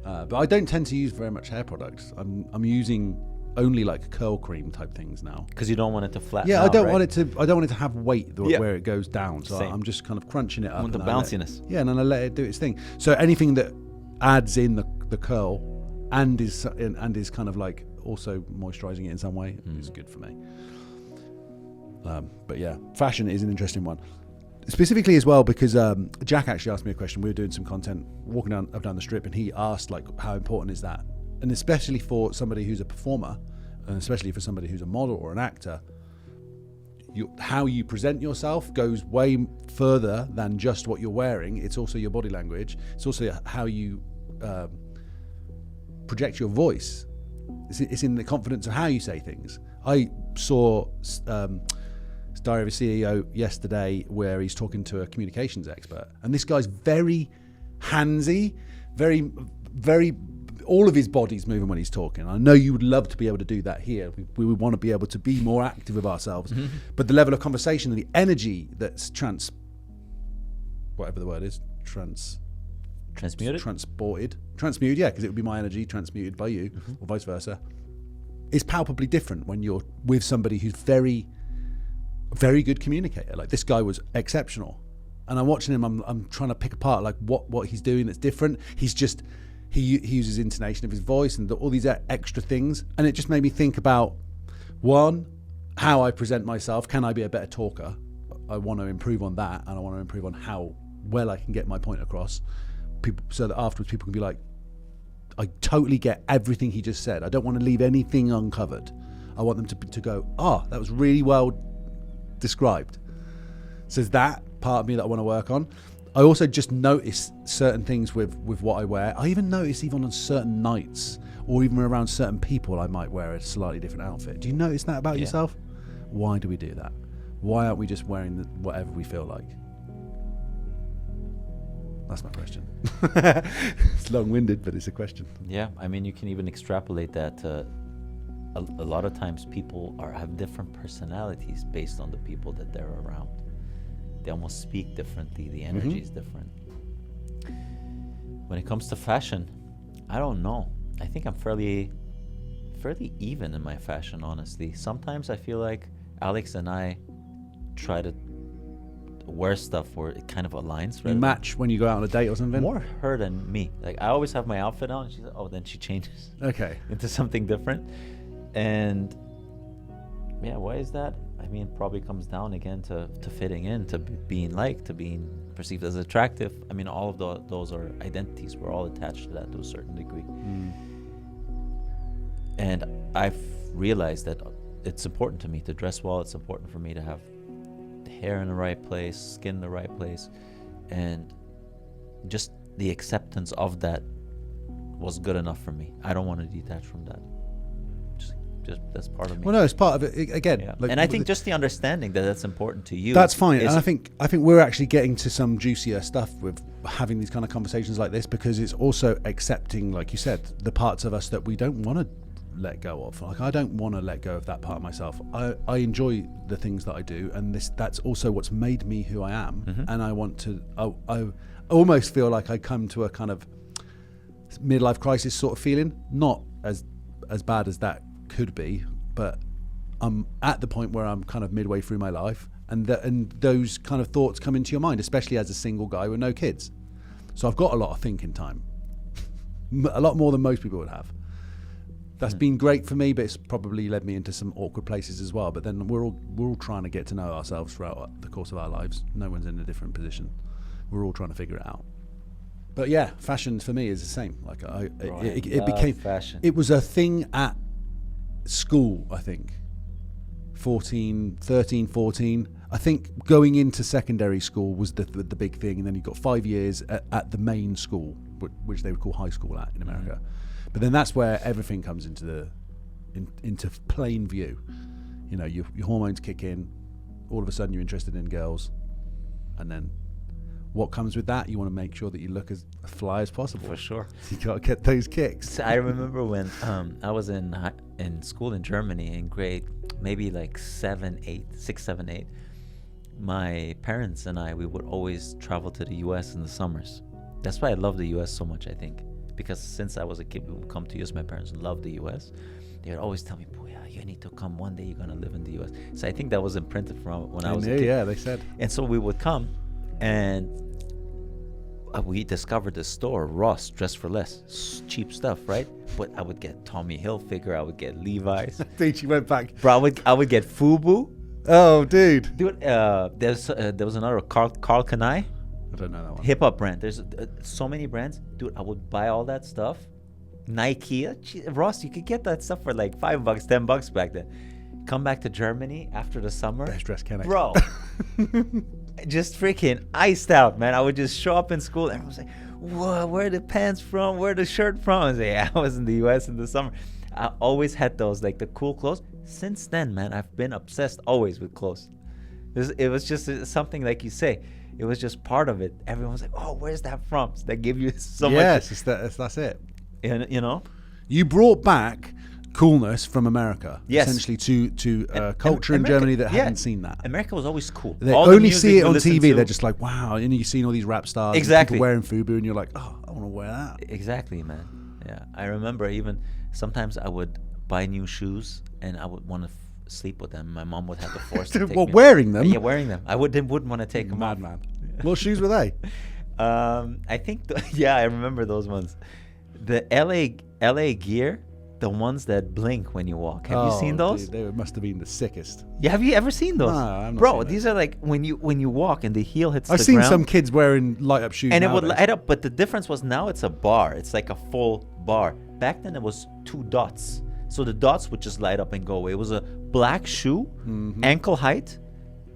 [SPEAKER 2] But I don't tend to use very much hair products. I'm using only like curl cream type things now.
[SPEAKER 1] Because you don't want it to flatten.
[SPEAKER 2] Yeah,
[SPEAKER 1] out,
[SPEAKER 2] I don't
[SPEAKER 1] right?
[SPEAKER 2] want it to have weight where it goes down. So
[SPEAKER 1] Same.
[SPEAKER 2] I'm just kind of crunching it up.
[SPEAKER 1] Want the bounciness.
[SPEAKER 2] And then I let it do its thing. So anything that adds in the curl and is kind of like also moisturizing it in some way is good for me. But yeah, fashion is an interesting one. Specifically as well because Jack actually asked me a question. We were doing some content walking down the strip, and he asked like, how important is that? And especially for somebody who's a performer, and especially for somebody who's a model or an actor, how you present yourself goes way further than just what you're wearing. It's also your body language. It's also how you project your voice. It's in the confidence of how you say things. I saw Diary of a CEO yesterday where he's talking to a communications expert, and this guy's very handsy, very, very. All of his body's moving when he's talking. I know you would love to be able to do that here. We would want to be able to be more active with ourselves. But the level of conversation and the energy that's whatever the word is, transmuted, yeah, because it would be my energy transmuted by you, or vice versa, is palpably different when you're with somebody who's very, very good communicator. Like this guy was exceptional. And I'm watching him, I'm trying to pick apart like what he's doing that's different. He uses intonation of his voice and all these extra things. And it just made me think about, one, how I present myself. Can I be a better talker? I want to improve on that. And I want to improve on how well I can get my point across. So that afterwards people can be like, I totally get everything he just said. I don't want to leave anything uncovered. I want them to go, that was really well described. So there's that part of me that I want to work on. I also just notice certain things with what I wear. I even notice even on certain nights or even around certain people I might wear a slightly different outfit. Do you notice that about yourself? Why do we do that? Why aren't we just wearing whatever we feel like? That's my question. It's long-winded, but it's a question.
[SPEAKER 1] Yeah, I mean, you can even extrapolate that to a lot of times people have different personalities based on the people that they're around. They almost speak differently. The energy is different. When it comes to fashion, I don't know. I think I'm fairly even in my fashion, honestly. Sometimes I feel like Alex and I try to wear stuff where it kind of aligns.
[SPEAKER 2] You match when you go out on a date or something?
[SPEAKER 1] More her than me. Like I always have my outfit on, and she's like, then she changes. Okay. Into something different. And yeah, why is that? I mean, probably comes down again to fitting in, to being liked, to being perceived as attractive. I mean, all of those are identities. We're all attached to that to a certain degree. And I've realized that it's important to me to dress well. It's important for me to have the hair in the right place, skin in the right place, and just the acceptance of that was good enough for me. I don't want to detach from that. Just that's part of me.
[SPEAKER 2] Well, no, it's part of it again.
[SPEAKER 1] Yeah. And I think just the understanding that that's important to you.
[SPEAKER 2] That's fine. And I think we're actually getting to some juicier stuff with having these kind of conversations like this, because it's also accepting, like you said, the parts of us that we don't want to let go of. Like, I don't want to let go of that part of myself. I enjoy the things that I do, and that's also what's made me who I am.
[SPEAKER 1] Mm-hmm.
[SPEAKER 2] And I want to. I almost feel like I come to a kind of midlife crisis sort of feeling, not as bad as that could be, but I'm at the point where I'm kind of midway through my life, and those kind of thoughts come into your mind, especially as a single guy with no kids. So I've got a lot of thinking time, a lot more than most people would have. That's been great for me, but it's probably led me into some awkward places as well. But then we're all trying to get to know ourselves throughout the course of our lives. No one's in a different position. We're all trying to figure it out. But yeah, fashion for me is the same. Like it became
[SPEAKER 1] fashion.
[SPEAKER 2] It was a thing at school, I think. 13, 14. I think going into secondary school was the big thing, and then you got 5 years at the main school, which they would call high school in America. Mm-hmm. But then that's where everything comes into plain view. You know, your hormones kick in. All of a sudden, you're interested in girls, and then what comes with that? You want to make sure that you look as fly as possible.
[SPEAKER 1] For sure.
[SPEAKER 2] You got to get those kicks.
[SPEAKER 1] So I remember when I was in school in Germany in grade maybe like 7, 8. My parents and we would always travel to the U.S. in the summers. That's why I love the U.S. so much, I think. Because since I was a kid, we would come to U.S. My parents loved the U.S. They would always tell me, boy, you need to come. One day you're going to live in the U.S. So I think that was imprinted from when I was a kid.
[SPEAKER 2] Yeah, they said.
[SPEAKER 1] And so we would come, and we discovered this store, Ross, Dress for Less. Cheap stuff, right? But I would get Tommy Hilfiger. I would get Levi's.
[SPEAKER 2] Dude, you went back.
[SPEAKER 1] Bro, I would get FUBU.
[SPEAKER 2] Oh, dude.
[SPEAKER 1] Dude, there was another Carl Kanai.
[SPEAKER 2] I don't know that one.
[SPEAKER 1] Hip hop brand. There's so many brands. Dude, I would buy all that stuff. Nike, Ross, you could get that stuff for like $5, $10 back then. Come back to Germany after the summer.
[SPEAKER 2] Best dress can I?
[SPEAKER 1] Bro. Just freaking iced out, man. I would just show up in school and I was like, whoa, where are the pants from? Where the shirt from? I was like, yeah, I was in the US in the summer. I always had those, like the cool clothes. Since then, man, I've been obsessed always with clothes. It was just something, like you say, it was just part of it. Everyone was like, oh, where's that from? So that gave you so much.
[SPEAKER 2] Yes, that's it.
[SPEAKER 1] And, you know?
[SPEAKER 2] You brought back coolness from America,
[SPEAKER 1] yes,
[SPEAKER 2] essentially to culture in Germany that hadn't seen that.
[SPEAKER 1] America was always cool.
[SPEAKER 2] They only see it on TV. They're just like, wow. And you've seen all these rap stars,
[SPEAKER 1] exactly,
[SPEAKER 2] people wearing FUBU, and you're like, oh, I want to wear that.
[SPEAKER 1] Exactly, man. Yeah, I remember even sometimes I would buy new shoes and I would want to sleep with them. My mom would have to force to take me
[SPEAKER 2] wearing them?
[SPEAKER 1] Yeah, wearing them. I wouldn't want to take them off.
[SPEAKER 2] Madman. What shoes were they?
[SPEAKER 1] I think, I remember those ones. The LA Gear. The ones that blink when you walk. Have you seen those?
[SPEAKER 2] Dude, they must have been the sickest.
[SPEAKER 1] Yeah, have you ever seen those?
[SPEAKER 2] No, I'm not.
[SPEAKER 1] Bro, these are like when you walk and the heel hits the ground.
[SPEAKER 2] I've seen some kids wearing light up shoes.
[SPEAKER 1] And
[SPEAKER 2] nowadays.
[SPEAKER 1] It would light up, but the difference was now it's a bar. It's like a full bar. Back then it was 2 dots. So the dots would just light up and go away. It was a black shoe, ankle height,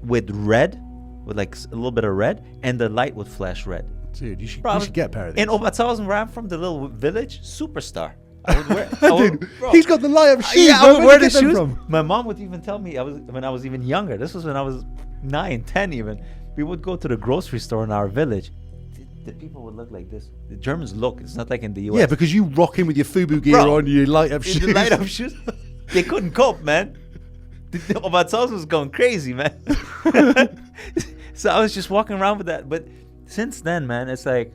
[SPEAKER 1] with red, with like a little bit of red, and the light would flash red.
[SPEAKER 2] Dude, you should get a pair of these.
[SPEAKER 1] In Obertshausen, where I'm from, the little village, superstar. I would wear,
[SPEAKER 2] dude, he's got the light up shoes.
[SPEAKER 1] Yeah, I would wear the shoes. My mom would even tell me when I was even younger. This was when I was 9, 10 even. We would go to the grocery store in our village. The people would look like this. The Germans look. It's not like in the US.
[SPEAKER 2] Yeah, because you rock in with your FUBU gear on, your light up shoes.
[SPEAKER 1] The light up shoes. They couldn't cope, man. The Obertshausen was going crazy, man. So I was just walking around with that. But since then, man, it's like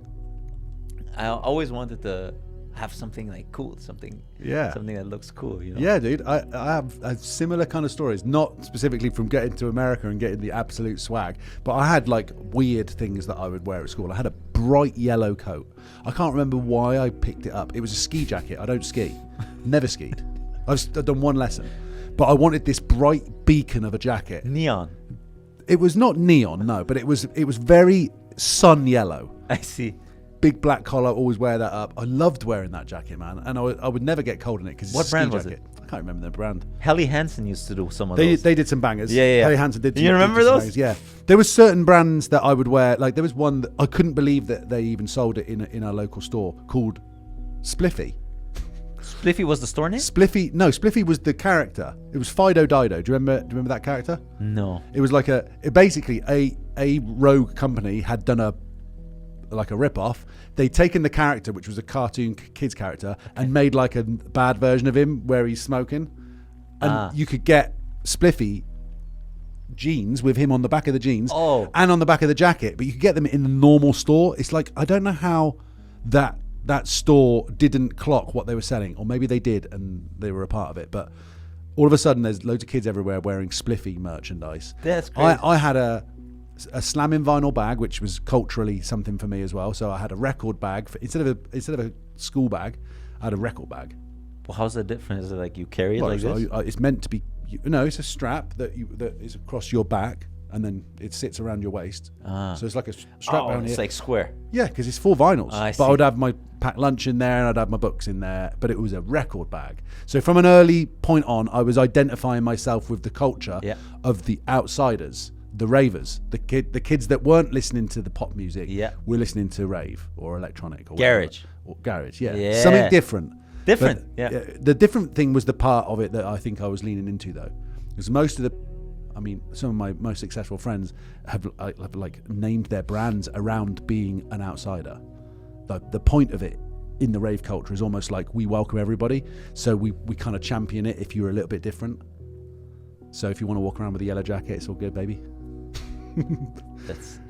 [SPEAKER 1] I always wanted to have something like cool, something that looks cool, you know?
[SPEAKER 2] Yeah, dude. I have similar kind of stories, not specifically from getting to America and getting the absolute swag, but I had like weird things that I would wear at school. I had a bright yellow coat. I can't remember why I picked it up. It was a ski jacket. I don't ski. Never skied. I've done one lesson. But I wanted this bright beacon of a jacket.
[SPEAKER 1] Neon.
[SPEAKER 2] It was not neon, no, but it was very sun yellow.
[SPEAKER 1] I see.
[SPEAKER 2] Big black collar, always wear that up. I loved wearing that jacket, man, and I would never get cold in it because
[SPEAKER 1] what brand was it?
[SPEAKER 2] can't remember their brand.
[SPEAKER 1] Helly Hansen used to do some of
[SPEAKER 2] They
[SPEAKER 1] those.
[SPEAKER 2] did some bangers.
[SPEAKER 1] Yeah.
[SPEAKER 2] Helly Hansen did.
[SPEAKER 1] You remember
[SPEAKER 2] did some
[SPEAKER 1] those?
[SPEAKER 2] bangers, yeah. There was certain brands that I would wear. Like there was one that I couldn't believe that they even sold it in our local store called Spliffy.
[SPEAKER 1] Spliffy was the store name?
[SPEAKER 2] Spliffy was the character. It was Fido Dido. Do you remember that character?
[SPEAKER 1] No.
[SPEAKER 2] It was like basically a rogue company had done a rip-off. They'd taken the character, which was a cartoon kids character, and made like a bad version of him where he's smoking. And you could get Spliffy jeans with him on the back of the jeans and on the back of the jacket, but you could get them in the normal store. It's like, I don't know how that store didn't clock what they were selling, or maybe they did and they were a part of it, but all of a sudden there's loads of kids everywhere wearing Spliffy merchandise.
[SPEAKER 1] That's crazy.
[SPEAKER 2] I had a slamming vinyl bag, which was culturally something for me as well. So I had a record bag instead of a school bag. I had a record bag.
[SPEAKER 1] Well, how's that different? Is it like you carry it like
[SPEAKER 2] so
[SPEAKER 1] this?
[SPEAKER 2] It's meant to be. It's a strap that is across your back, and then it sits around your waist. So it's like a strap down here.
[SPEAKER 1] It's like square.
[SPEAKER 2] Yeah, because it's 4 vinyls.
[SPEAKER 1] I
[SPEAKER 2] but
[SPEAKER 1] see.
[SPEAKER 2] I would have my packed lunch in there, and I'd have my books in there. But it was a record bag. So from an early point on, I was identifying myself with the culture of the outsiders. The ravers, the kids that weren't listening to the pop music, were listening to rave or electronic or
[SPEAKER 1] Garage.
[SPEAKER 2] Garage, something different.
[SPEAKER 1] Different,
[SPEAKER 2] The different thing was the part of it that I think I was leaning into, though, because some of my most successful friends have like named their brands around being an outsider. The point of it in the rave culture is almost like we welcome everybody, so we kind of champion it if you're a little bit different. So if you want to walk around with a yellow jacket, it's all good, baby.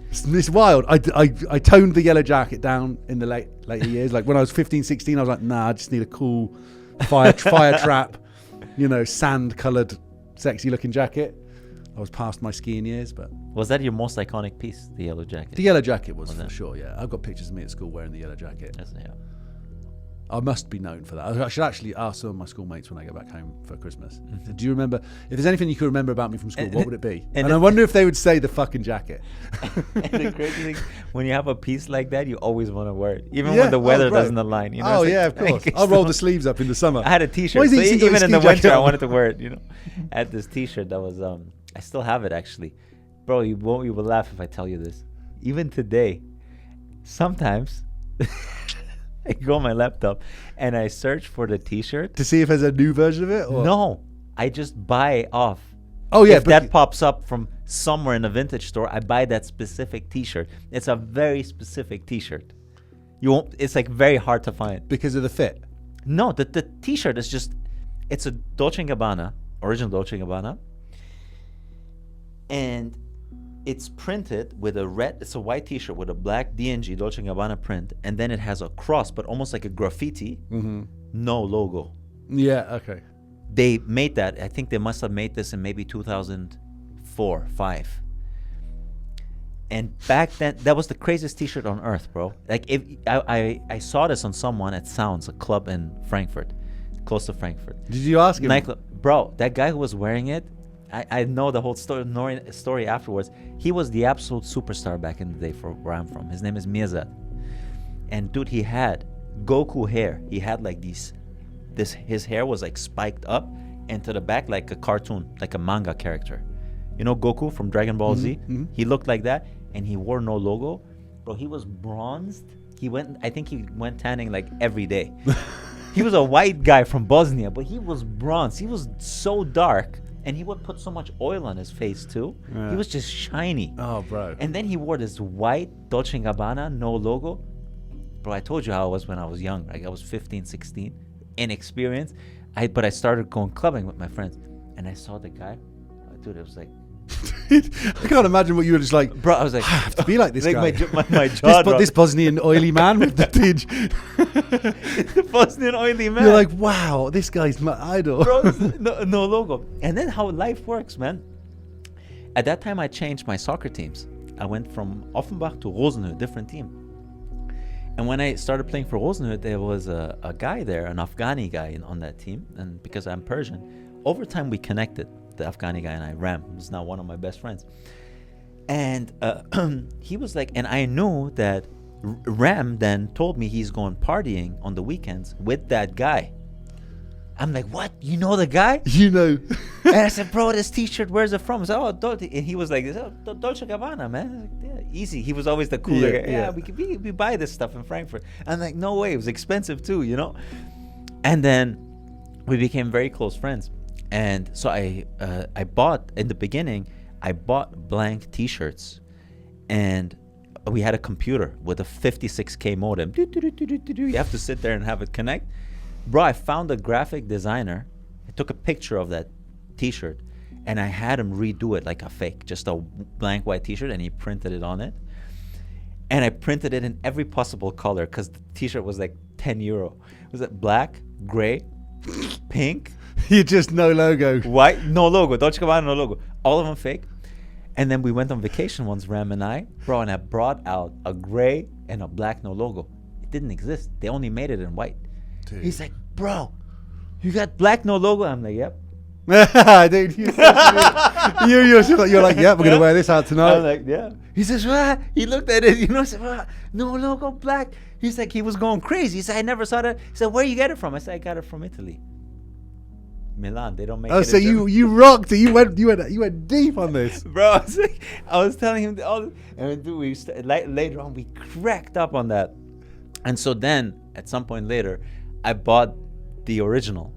[SPEAKER 2] It's wild. I toned the yellow jacket down in the later years. Like when I was 15, 16, I was like, nah, I just need a cool fire trap, sand coloured, sexy looking jacket. I was past my skiing years, but
[SPEAKER 1] Was that your most iconic piece, the yellow jacket?
[SPEAKER 2] the yellow jacket was for sure. Yeah, I've got pictures of me at school wearing the yellow jacket.
[SPEAKER 1] Yeah.
[SPEAKER 2] I must be known for that. I should actually ask some of my schoolmates when I go back home for Christmas. Do you remember, if there's anything you could remember about me from school, what would it be? And I wonder if they would say the fucking jacket.
[SPEAKER 1] And the crazy thing, when you have a piece like that, you always want to wear it, even when the weather doesn't align.
[SPEAKER 2] Of course. I'll roll the sleeves up in the summer.
[SPEAKER 1] I had a T-shirt, so even in the winter, I wanted to wear it. I had this T-shirt that was, I still have it actually, bro. You will laugh if I tell you this. Even today, sometimes. I go on my laptop and I search for the T-shirt
[SPEAKER 2] to see if there's a new version of it. Or?
[SPEAKER 1] No, I just buy off.
[SPEAKER 2] Oh yeah,
[SPEAKER 1] if that pops up from somewhere in a vintage store, I buy that specific T-shirt. It's a very specific T-shirt. You won't. It's like very hard to find
[SPEAKER 2] because of the fit.
[SPEAKER 1] No, the T-shirt is just. It's a Dolce & Gabbana, original Dolce & Gabbana, and it's printed with it's a white T-shirt with a black D&G Dolce & Gabbana print, and then it has a cross, but almost like a graffiti, no logo.
[SPEAKER 2] Yeah, okay.
[SPEAKER 1] They made that. I think they must have made this in maybe 2004, 5. And back then, that was the craziest T-shirt on earth, bro. Like, if I saw this on someone at Sounds, a club in Frankfurt, close to Frankfurt.
[SPEAKER 2] Did you ask him?
[SPEAKER 1] Nightclub. Bro, that guy who was wearing it, I know the whole story afterwards. He was the absolute superstar back in the day for where I'm from. His name is Mirzad. And dude, he had Goku hair. He had like his hair was like spiked up and to the back like a cartoon, like a manga character. You know Goku from Dragon Ball Z? He looked like that and he wore no logo. Bro, he was bronzed. I think he went tanning like every day. He was a white guy from Bosnia, but he was bronzed. He was so dark. And he would put so much oil on his face too. Yeah. He was just shiny.
[SPEAKER 2] Oh, bro.
[SPEAKER 1] And then he wore this white Dolce & Gabbana, no logo. Bro, I told you how I was when I was young. Like I was 15, 16, inexperienced. But I started going clubbing with my friends. And I saw the guy. Dude, it was like...
[SPEAKER 2] I can't imagine what you were just like,
[SPEAKER 1] bro. I was like,
[SPEAKER 2] I have to be like this
[SPEAKER 1] like
[SPEAKER 2] guy.
[SPEAKER 1] My jaw
[SPEAKER 2] this Bosnian oily man with the tinge.
[SPEAKER 1] The Bosnian oily man.
[SPEAKER 2] You're like, wow, this guy's my idol.
[SPEAKER 1] Bro, no logo. And then how life works, man. At that time, I changed my soccer teams. I went from Offenbach to Rosenhut, different team. And when I started playing for Rosenhut, there was a guy there, an Afghani guy on that team. And because I'm Persian, over time we connected. The Afghani guy and I, Ram, who's now one of my best friends. And he was like, and I knew that Ram then told me he's going partying on the weekends with that guy. I'm like, what? You know the guy?
[SPEAKER 2] You know.
[SPEAKER 1] And I said, bro, this T-shirt, where's it from? I said, oh, Dolce. And he was like, Dolce Gabbana, man. I was like, yeah, easy. He was always the cooler guy. Yeah, we buy this stuff in Frankfurt. I'm like, no way. It was expensive too, you know? And then we became very close friends. And so I bought, in the beginning, I bought blank T-shirts. And we had a computer with a 56K modem. You have to sit there and have it connect. Bro, I found a graphic designer. I took a picture of that T-shirt, and I had him redo it like a fake, just a blank white T-shirt, and he printed it on it. And I printed it in every possible color because the T-shirt was like €10. Was it black, gray, pink?
[SPEAKER 2] You just no logo.
[SPEAKER 1] White, no logo. Dolce Gabbana, no logo. All of them fake. And then we went on vacation once, Ram and I. Bro, and I brought out a gray and a black no logo. It didn't exist. They only made it in white. Dude. He's like, bro, you got black no logo? I'm like, yep.
[SPEAKER 2] Dude, you're like, yeah, we're gonna wear this out tonight.
[SPEAKER 1] I'm like, yeah. He says, what? He looked at it, I said, what? No logo, black. He's like, he was going crazy. He said, I never saw that. He said, where you get it from? I said, I got it from Italy. Milan, they don't make it.
[SPEAKER 2] Oh, so you rocked it. You went deep on this,
[SPEAKER 1] bro. I was telling him all this, and dude, later on we cracked up on that. And so then at some point later, I bought the original.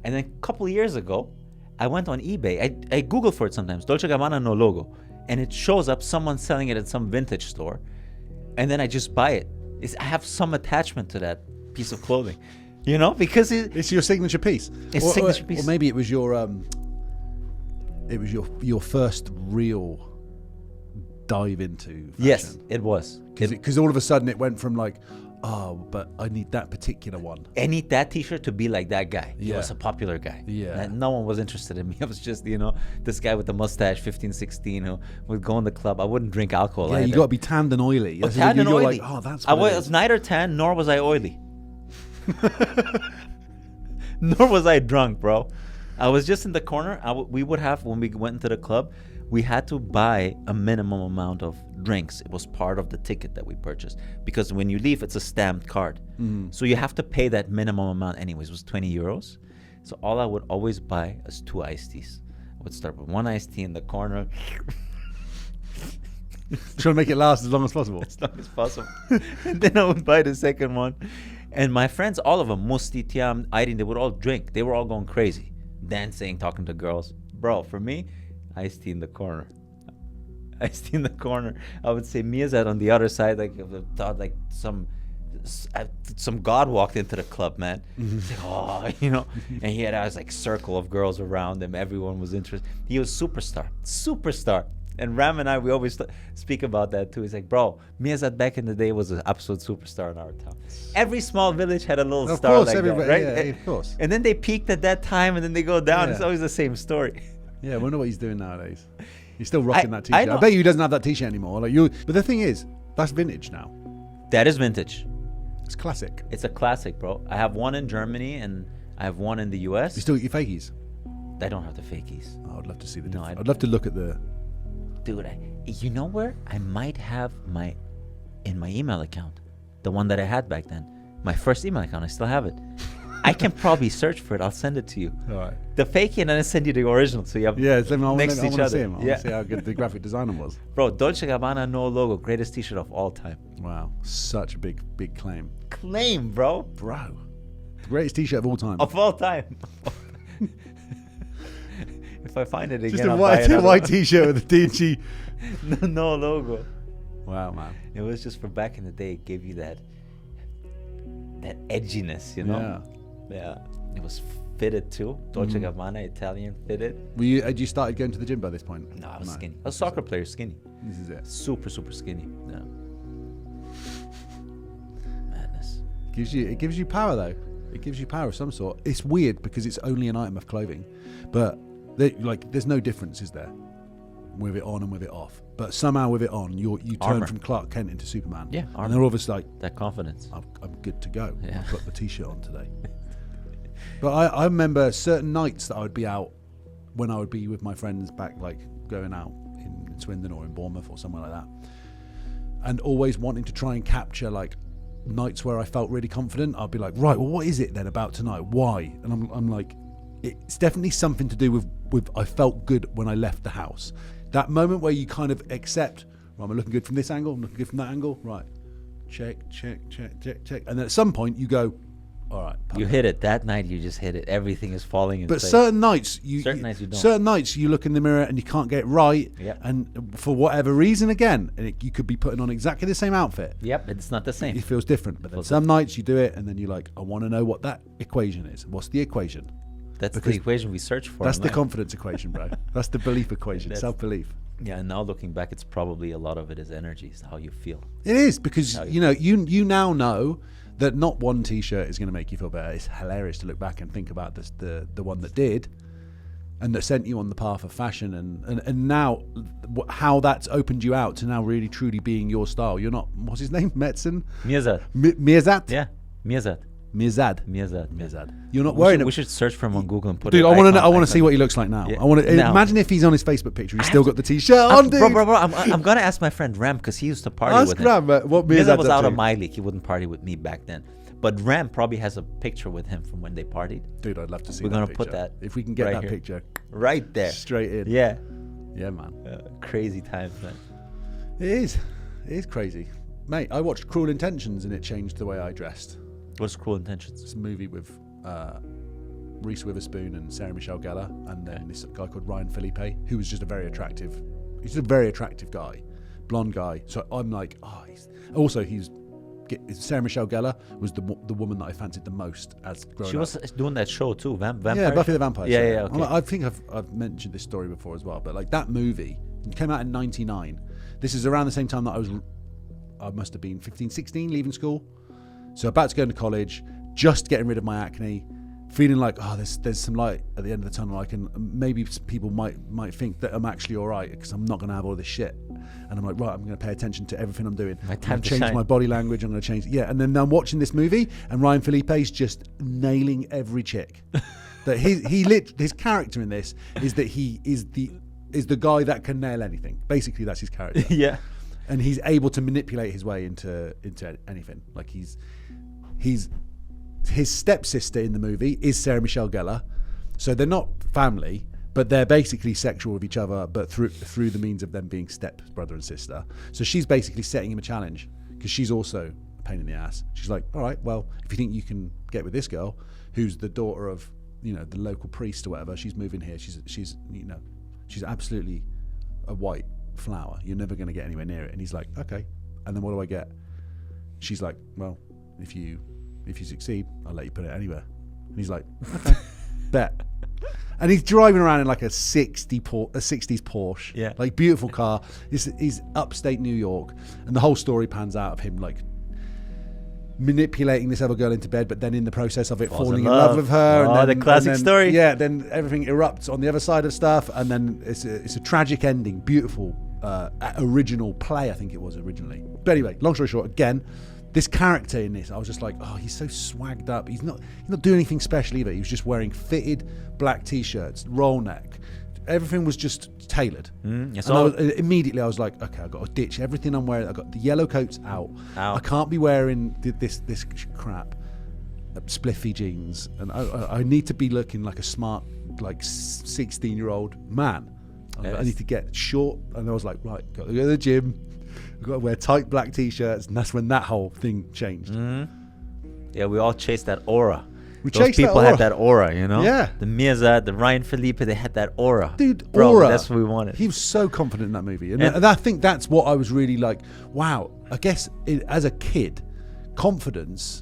[SPEAKER 1] And then a couple of years ago, I went on eBay. I Google for it sometimes, Dolce Gabbana no logo. And it shows up someone selling it at some vintage store. And then I just buy it. I have some attachment to that piece of clothing. You know, because
[SPEAKER 2] it's your signature piece.
[SPEAKER 1] It's signature piece.
[SPEAKER 2] Or maybe it was your first real dive into fashion.
[SPEAKER 1] Yes, it was.
[SPEAKER 2] Because all of a sudden it went from like, oh, but I need that particular one.
[SPEAKER 1] I need that T-shirt to be like that guy. He was a popular guy.
[SPEAKER 2] Yeah.
[SPEAKER 1] And no one was interested in me. I was just, this guy with the mustache, 15, 16, who would go in the club. I wouldn't drink alcohol.
[SPEAKER 2] Yeah,
[SPEAKER 1] either.
[SPEAKER 2] You got to be tanned and oily.
[SPEAKER 1] Tanned and oily.
[SPEAKER 2] Like, oh, that's
[SPEAKER 1] I was neither tan nor was I oily. Nor was I drunk, bro. I was just in the corner. We would have, when we went into the club, we had to buy a minimum amount of drinks. It was part of the ticket that we purchased, because when you leave, it's a stamped card. So you have to pay that minimum amount anyways. It was €20. So all I would always buy is 2 iced teas. I would start with 1 iced tea in the corner.
[SPEAKER 2] Trying to make it last as long as possible.
[SPEAKER 1] As long as possible. And then I would buy the second one. And my friends, all of them, Musti, Tiam, Aydin, they would all drink. They were all going crazy. Dancing, talking to girls. Bro, for me, iced tea in the corner. Iced tea in the corner. I would say Miazat on the other side, like some god walked into the club, man. Like, oh, and he had a like circle of girls around him. Everyone was interested. He was superstar. And Ram and I, we always speak about that too. He's like, bro, Miazat back in the day was an absolute superstar in our town. Every small village had a little star like that, right?
[SPEAKER 2] Yeah, of course.
[SPEAKER 1] And then they peaked at that time, and then they go down. Yeah. It's always the same story.
[SPEAKER 2] Yeah, I wonder what he's doing nowadays. He's still rocking that T-shirt. I bet you he doesn't have that T-shirt anymore. But the thing is, that's vintage now.
[SPEAKER 1] That is vintage.
[SPEAKER 2] It's classic.
[SPEAKER 1] It's a classic, bro. I have one in Germany, and I have one in the US.
[SPEAKER 2] You still get your fakies?
[SPEAKER 1] I don't have the fakies.
[SPEAKER 2] Oh, I'd love to see the difference. I'd love to look at the...
[SPEAKER 1] Dude, you know where? I might have in my email account, the one that I had back then. My first email account, I still have it. I can probably search for it. I'll send it to you.
[SPEAKER 2] All right.
[SPEAKER 1] The fake, and then I send you the original, so you have next to each other.
[SPEAKER 2] I want to see him. I want to see how good the graphic designer was.
[SPEAKER 1] Bro, Dolce Gabbana no logo, greatest T-shirt of all time.
[SPEAKER 2] Wow, such a big claim.
[SPEAKER 1] Claim, bro.
[SPEAKER 2] Bro, the greatest T-shirt of all time.
[SPEAKER 1] Of all time. If I find it again,
[SPEAKER 2] just a white T-shirt with a dingy
[SPEAKER 1] no logo.
[SPEAKER 2] Wow, man.
[SPEAKER 1] It was just for back in the day. It gave you that edginess, Yeah. It was fitted too. Dolce Gabbana, Italian fitted.
[SPEAKER 2] Had you started going to the gym by this point?
[SPEAKER 1] No, I was skinny. I was a soccer player, skinny.
[SPEAKER 2] This is it.
[SPEAKER 1] Super skinny. Yeah. Madness.
[SPEAKER 2] It gives you power though. It gives you power of some sort. It's weird because it's only an item of clothing, but there's no difference, is there? With it on and with it off, but somehow with it on, you turn
[SPEAKER 1] Armor.
[SPEAKER 2] From Clark Kent into Superman.
[SPEAKER 1] Yeah,
[SPEAKER 2] and they're obviously like
[SPEAKER 1] that confidence.
[SPEAKER 2] I'm good to go.
[SPEAKER 1] Yeah.
[SPEAKER 2] I've got the T-shirt on today. But I remember certain nights that I would be out when I would be with my friends back, like going out in Swindon or in Bournemouth or somewhere like that, and always wanting to try and capture like nights where I felt really confident, I'll be like, right, well, what is it then about tonight? Why? And I'm like, it's definitely something to do with I felt good when I left the house. That moment where you kind of accept, right, I'm looking good from this angle, I'm looking good from that angle, right, check. And then at some point you go, all right.
[SPEAKER 1] You hit it. That night you just hit it. Everything is falling in place.
[SPEAKER 2] But certain nights you
[SPEAKER 1] don't.
[SPEAKER 2] Certain nights you look in the mirror and you can't get it right.
[SPEAKER 1] Yep.
[SPEAKER 2] And for whatever reason, again, you could be putting on exactly the same outfit.
[SPEAKER 1] Yep, it's not the same.
[SPEAKER 2] It feels different. But then some nights you do it and then you're like, I want to know what that equation is. What's the equation?
[SPEAKER 1] That's the equation we search for.
[SPEAKER 2] That's the confidence equation, bro. That's the belief equation, self-belief.
[SPEAKER 1] Yeah, and now looking back, it's probably a lot of it is energy, is how you feel.
[SPEAKER 2] It is, because you now know that not one T-shirt is going to make you feel better. It's hilarious to look back and think about the one that did, and that sent you on the path of fashion, and now how that's opened you out to now really truly being your style. You're not, what's his name, Metzen?
[SPEAKER 1] Mirzad.
[SPEAKER 2] Mirzad?
[SPEAKER 1] Yeah, Mirzad.
[SPEAKER 2] You're not worried.
[SPEAKER 1] We should search for him on Google and put.
[SPEAKER 2] Dude,
[SPEAKER 1] it.
[SPEAKER 2] I want to see what he looks like now. Yeah. I want to imagine if he's on his Facebook picture. He's still got the T-shirt on, dude.
[SPEAKER 1] Bro. I'm gonna ask my friend Ram, because he used to party with him.
[SPEAKER 2] Ram, what
[SPEAKER 1] Mirzad was out of my league. He wouldn't party with me back then. But Ram probably has a picture with him from when they partied.
[SPEAKER 2] Dude, I'd love to see.
[SPEAKER 1] We're gonna
[SPEAKER 2] picture.
[SPEAKER 1] put that.
[SPEAKER 2] If we can get that
[SPEAKER 1] here.
[SPEAKER 2] picture
[SPEAKER 1] right there,
[SPEAKER 2] straight in.
[SPEAKER 1] Yeah,
[SPEAKER 2] man.
[SPEAKER 1] Crazy times, man.
[SPEAKER 2] It is crazy, mate. I watched Cruel Intentions and it changed the way I dressed.
[SPEAKER 1] What's Cruel Intentions?
[SPEAKER 2] It's a movie with Reese Witherspoon and Sarah Michelle Gellar, and then this guy called Ryan Felipe, who was just a very attractive guy, blonde guy. So I'm like, Sarah Michelle Gellar was the woman that I fancied the most as growing up.
[SPEAKER 1] She was doing that show too, Vampire.
[SPEAKER 2] Yeah, Buffy the Vampire.
[SPEAKER 1] Yeah. Okay.
[SPEAKER 2] I think I've mentioned this story before as well, but like that movie, it came out in '99. This is around the same time that I must have been 15, 16, leaving school. So about to go into college, just getting rid of my acne, feeling like, there's some light at the end of the tunnel. I can, maybe people might think that I'm actually all right because I'm not going to have all this shit. And I'm like, right, I'm going to pay attention to everything I'm doing. I'm going to change my body language. I'm going to change. Yeah. And then I'm watching this movie and Ryan Felipe's just nailing every chick. That his character in this is that he is the guy that can nail anything. Basically, that's his character.
[SPEAKER 1] Yeah.
[SPEAKER 2] And he's able to manipulate his way into anything. Like his stepsister in the movie is Sarah Michelle Gellar, so they're not family, but they're basically sexual with each other, but through the means of them being step brother and sister. So she's basically setting him a challenge because she's also a pain in the ass. She's like, all right, well, if you think you can get with this girl, who's the daughter of the local priest or whatever, she's moving here. She's absolutely a white flower. You're never going to get anywhere near it. And he's like, okay. And then what do I get? She's like, well, if you succeed, I'll let you put it anywhere. And he's like, okay, bet. And he's driving around in like a 60s Porsche.
[SPEAKER 1] Yeah.
[SPEAKER 2] Like beautiful car. He's upstate New York. And the whole story pans out of him like manipulating this other girl into bed, but then in the process of it falling in love with her.
[SPEAKER 1] Oh, the classic story.
[SPEAKER 2] Yeah, then everything erupts on the other side of stuff, and then it's a tragic ending. Beautiful original play, I think it was originally. But anyway, long story short, again, this character in this, I was just like, oh, he's so swagged up. He's not doing anything special either. He was just wearing fitted black t-shirts, roll neck. Everything was just tailored. Immediately I was like, okay, I've got to ditch everything I'm wearing. I've got the yellow coats out. I can't be wearing this crap, spliffy jeans. And I need to be looking like a smart, like 16-year-old man. Yes. I need to get short. And I was like, right, got to go to the gym. I've got to wear tight black t-shirts. And that's when that whole thing changed.
[SPEAKER 1] Yeah, we all chased that aura. Those people had that aura,
[SPEAKER 2] Yeah.
[SPEAKER 1] The Mirzad, the Ryan Felipe, they had that aura.
[SPEAKER 2] Dude,
[SPEAKER 1] bro,
[SPEAKER 2] aura.
[SPEAKER 1] That's what we wanted.
[SPEAKER 2] He was so confident in that movie. And I think that's what I was really like, wow. I guess as a kid, confidence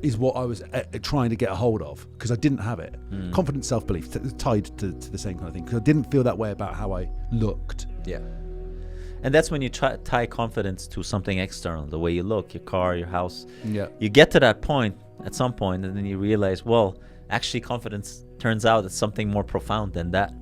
[SPEAKER 2] is what I was trying to get a hold of because I didn't have it. Confidence, self-belief, tied to the same kind of thing because I didn't feel that way about how I looked.
[SPEAKER 1] Yeah. And that's when you tie confidence to something external, the way you look, your car, your house.
[SPEAKER 2] Yeah.
[SPEAKER 1] You get to that point at some point, and then you realize, well, actually confidence turns out it's something more profound than that.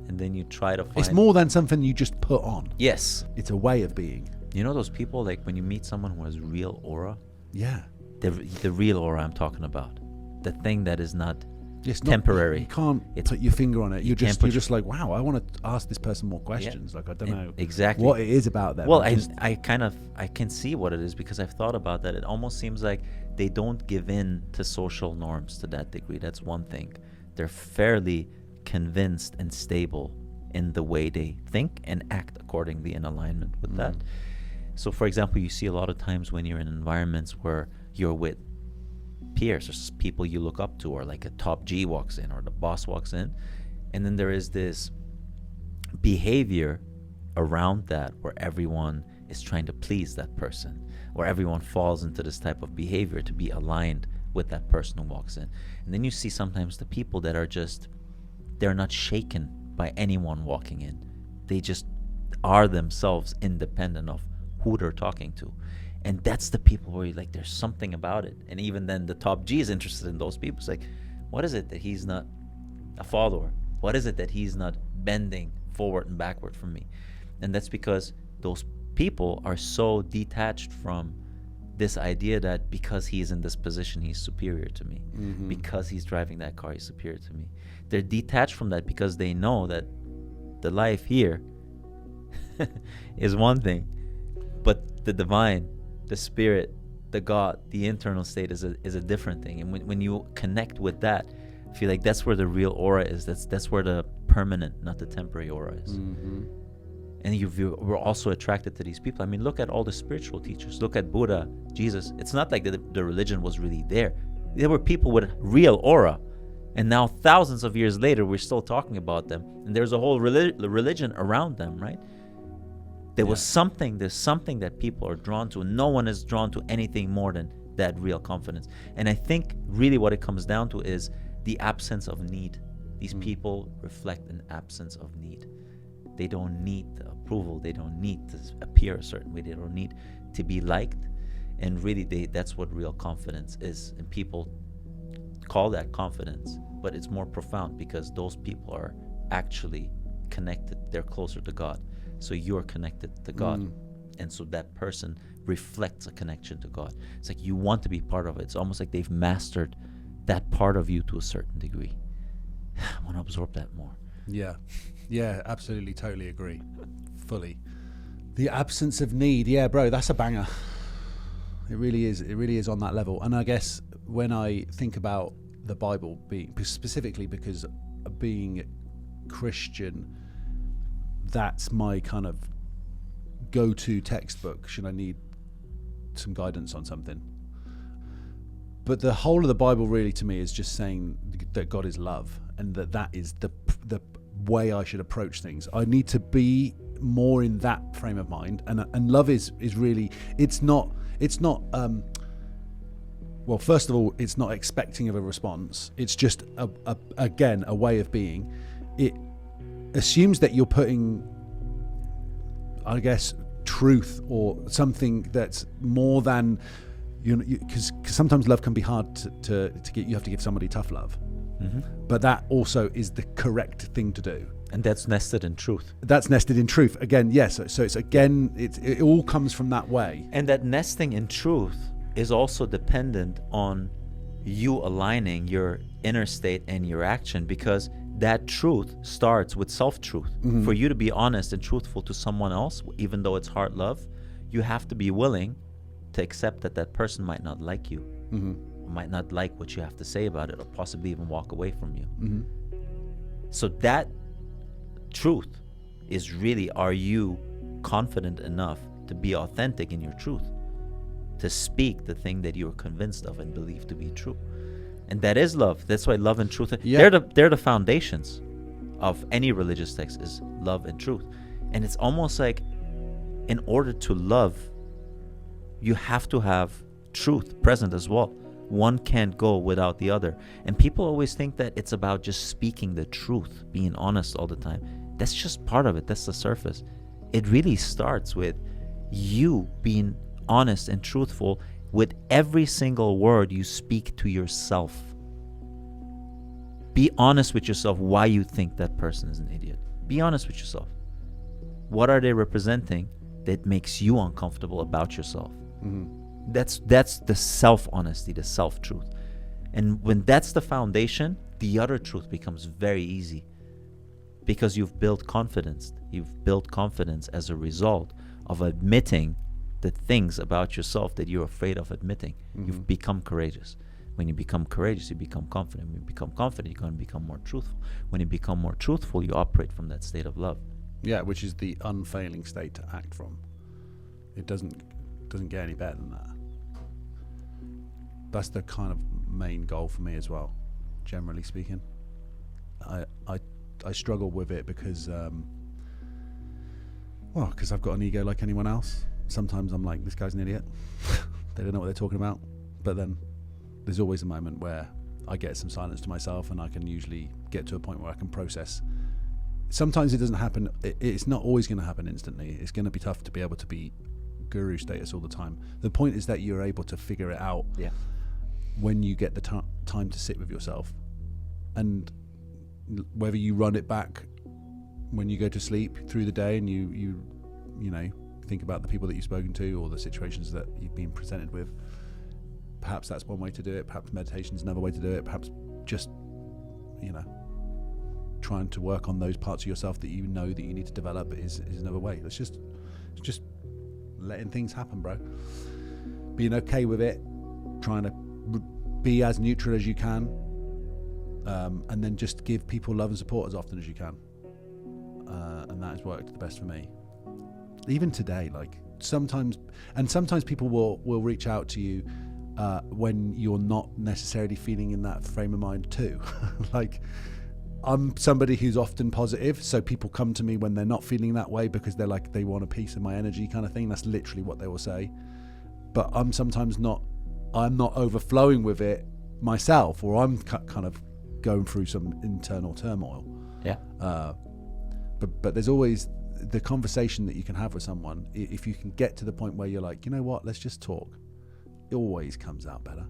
[SPEAKER 1] And then you try to find...
[SPEAKER 2] It's more than something you just put on.
[SPEAKER 1] Yes.
[SPEAKER 2] It's a way of being.
[SPEAKER 1] You know those people, like when you meet someone who has real aura?
[SPEAKER 2] Yeah.
[SPEAKER 1] The real aura I'm talking about. The thing that is not
[SPEAKER 2] It's
[SPEAKER 1] temporary.
[SPEAKER 2] You can't
[SPEAKER 1] It's-
[SPEAKER 2] put your finger on it. You're
[SPEAKER 1] can't put
[SPEAKER 2] just like, wow, I want to ask this person more questions. Like, I don't know
[SPEAKER 1] exactly
[SPEAKER 2] what it is about them.
[SPEAKER 1] Well,
[SPEAKER 2] I just-
[SPEAKER 1] I can see what it is, because I've thought about that. It almost seems like they don't give in to social norms to that degree. That's one thing. They're fairly convinced and stable in the way they think and act accordingly in alignment with that. So, for example, you see a lot of times when you're in environments where you're with peers or people you look up to, or like a top G walks in or the boss walks in, and then there is this behavior around that where everyone is trying to please that person, where everyone falls into this type of behavior to be aligned with that person who walks in. And then you see sometimes the people that are just, they're not shaken by anyone walking in. They just are themselves, independent of who they're talking to. And that's the people where you're like, there's something about it. And even then the top G is interested in those people. It's like, what is it that he's not a follower? What is it that he's not bending forward and backward from me? And that's because those people are so detached from this idea that because he's in this position, he's superior to me. Because he's driving that car, he's superior to me. They're detached from that because they know that the life here is one thing, but the divine, the spirit, the God, the internal state is a different thing. And when you connect with that, I feel like that's where the real aura is. That's where the permanent, not the temporary aura is. And we're also attracted to these people. I mean, look at all the spiritual teachers. Look at Buddha, Jesus. It's not like the religion was really there. There were people with real aura. And now thousands of years later, we're still talking about them. And there's a whole religion around them, right? There's something that people are drawn to. No one is drawn to anything more than that real confidence. And I think really what it comes down to is the absence of need. These people reflect an absence of need. They don't need the approval. They don't need to appear a certain way. They don't need to be liked. And really, that's what real confidence is. And people call that confidence, but it's more profound because those people are actually connected. They're closer to God. So you're connected to God. And so that person reflects a connection to God. It's like you want to be part of it. It's almost like they've mastered that part of you to a certain degree. I want to absorb that more.
[SPEAKER 2] Yeah, absolutely, totally agree. Fully. The absence of need. Yeah, bro, that's a banger. It really is. It really is on that level. And I guess when I think about the Bible, specifically because being Christian, that's my kind of go-to textbook should I need some guidance on something. But the whole of the Bible really to me is just saying that God is love, and that is the way I should approach things. I need to be more in that frame of mind, and love is really, it's not well, first of all, it's not expecting of a response. It's just again a way of being. It assumes that you're putting, I guess, truth or something that's more than, because sometimes love can be hard to get. You have to give somebody tough love, but that also is the correct thing to do.
[SPEAKER 1] And that's nested in truth.
[SPEAKER 2] That's nested in truth. Again, yes. So it's again, it all comes from that way.
[SPEAKER 1] And that nesting in truth is also dependent on you aligning your inner state and your action, because that truth starts with self-truth. For you to be honest and truthful to someone else, even though it's hard love, you have to be willing to accept that that person might not like you, might not like what you have to say about it, or possibly even walk away from you. So that truth is really, are you confident enough to be authentic in your truth, to speak the thing that you're convinced of and believe to be true? And that is love. That's why love and truth, they're the foundations of any religious text, is love and truth. And it's almost like, in order to love, you have to have truth present as well. One can't go without the other. And people always think that it's about just speaking the truth, being honest all the time. That's just part of it. That's the surface. It really starts with you being honest and truthful with every single word you speak to yourself. Be honest with yourself why you think that person is an idiot. Be honest with yourself. What are they representing that makes you uncomfortable about yourself? That's the self-honesty, the self-truth. And when that's the foundation, the other truth becomes very easy, because you've built confidence. You've built confidence as a result of admitting the things about yourself that you're afraid of admitting. You've become courageous. When you become courageous, you become confident. When you become confident, you're going to become more truthful. When you become more truthful, you operate from that state of love.
[SPEAKER 2] Yeah, which is the unfailing state to act from. It doesn't get any better than that. That's the kind of main goal for me as well, generally speaking. I struggle with it because I've got an ego like anyone else. Sometimes I'm like, this guy's an idiot. They don't know what they're talking about. But then there's always a moment where I get some silence to myself, and I can usually get to a point where I can process. Sometimes it doesn't happen. It's not always going to happen instantly. It's going to be tough to be able to be guru status all the time. The point is that you're able to figure it out when you get the time to sit with yourself. And whether you run it back when you go to sleep through the day and you know, think about the people that you've spoken to or the situations that you've been presented with, perhaps that's one way to do it. Perhaps meditation's another way to do it. Perhaps just, you know, trying to work on those parts of yourself that you know that you need to develop is another way. It's just letting things happen, bro. Being okay with it, trying to be as neutral as you can, and then just give people love and support as often as you can. And that has worked the best for me. Even today, like sometimes people will reach out to you when you're not necessarily feeling in that frame of mind too. Like, I'm somebody who's often positive, so people come to me when they're not feeling that way because they're like, they want a piece of my energy kind of thing. That's literally what they will say. But I'm sometimes not overflowing with it myself, or I'm kind of going through some internal turmoil.
[SPEAKER 1] Yeah.
[SPEAKER 2] But there's always the conversation that you can have with someone. If you can get to the point where you're like, you know what, let's just talk, it always comes out better.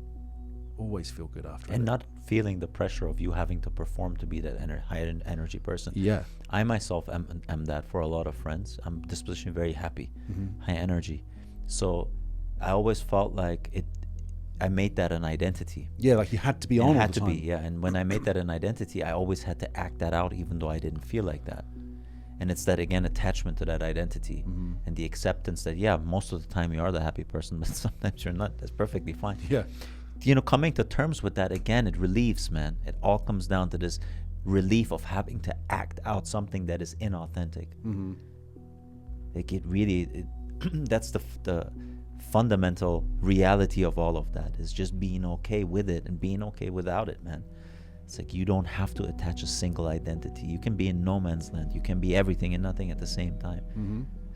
[SPEAKER 2] Always feel good after it.
[SPEAKER 1] And not feeling the pressure of you having to perform to be that high energy person.
[SPEAKER 2] Yeah.
[SPEAKER 1] I myself am that for a lot of friends. I'm dispositionally very happy, high energy. So I always felt like I made that an identity.
[SPEAKER 2] Yeah, like you had to be on all the time. It had to be,
[SPEAKER 1] yeah. And when I made that an identity, I always had to act that out even though I didn't feel like that. And it's that, again, attachment to that identity and the acceptance that, yeah, most of the time you are the happy person, but sometimes you're not. That's perfectly fine.
[SPEAKER 2] Yeah.
[SPEAKER 1] You know, coming to terms with that, again, it relieves, man. It all comes down to this relief of having to act out something that is inauthentic. Like it really, that's the fundamental reality of all of that, is just being okay with it and being okay without it, man. It's like you don't have to attach a single identity. You can be in no man's land. You can be everything and nothing at the same time.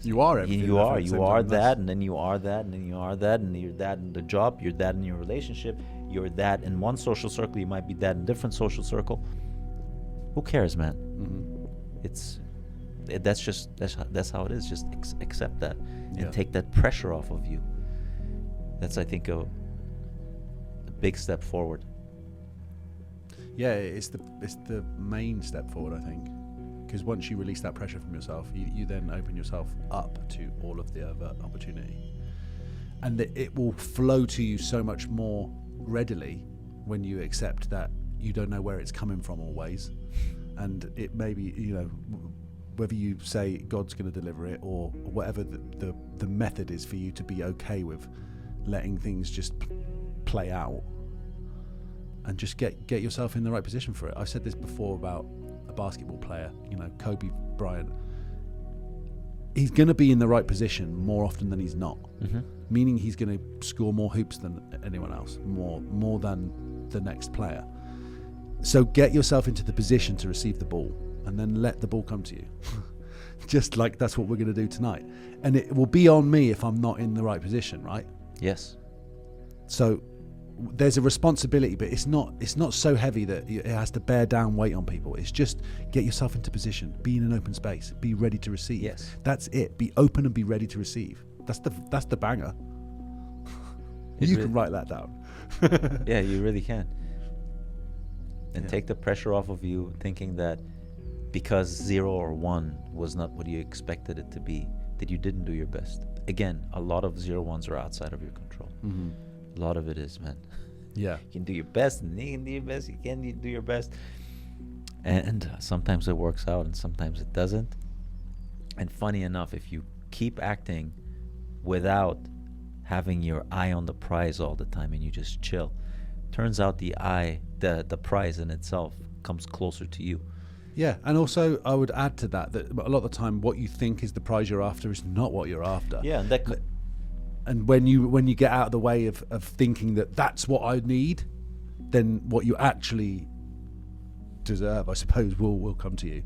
[SPEAKER 2] You are everything.
[SPEAKER 1] You are that, and then you are that, and then you are that, and you're that in the job, you're that in your relationship, you're that in one social circle, you might be that in a different social circle. Who cares, man? That's how it is. Just accept that and take that pressure off of you. That's, I think, a big step forward.
[SPEAKER 2] Yeah, it's the main step forward, I think. Because once you release that pressure from yourself, you then open yourself up to all of the other opportunity. And it will flow to you so much more readily when you accept that you don't know where it's coming from always. And it may be, you know, whether you say God's going to deliver it or whatever the method is for you to be okay with letting things just play out and just get yourself in the right position for it. I've said this before about a basketball player, you know, Kobe Bryant. He's going to be in the right position more often than he's not, meaning he's going to score more hoops than anyone else, more than the next player. So get yourself into the position to receive the ball and then let the ball come to you. Just like that's what we're going to do tonight. And it will be on me if I'm not in the right position, right?
[SPEAKER 1] Yes.
[SPEAKER 2] So there's a responsibility, but it's not so heavy that it has to bear down weight on people. It's just get yourself into position, be in an open space, be ready to receive.
[SPEAKER 1] Yes.
[SPEAKER 2] That's it. Be open and be ready to receive. That's the banger. You can write that down.
[SPEAKER 1] Yeah, you really can. And take the pressure off of you thinking that because 0 or 1 was not what you expected it to be, that you didn't do your best. Again, a lot of 0-1s are outside of your control. A lot of it is, man.
[SPEAKER 2] Yeah.
[SPEAKER 1] You can do your best, and you can do your best. You can do your best, and sometimes it works out, and sometimes it doesn't. And funny enough, if you keep acting without having your eye on the prize all the time, and you just chill, turns out the prize in itself comes closer to you.
[SPEAKER 2] Yeah, and also I would add to that a lot of the time what you think is the prize you're after is not what you're after.
[SPEAKER 1] Yeah, and
[SPEAKER 2] and when you get out of the way of thinking that that's what I need, then what you actually deserve, I suppose, will come to you.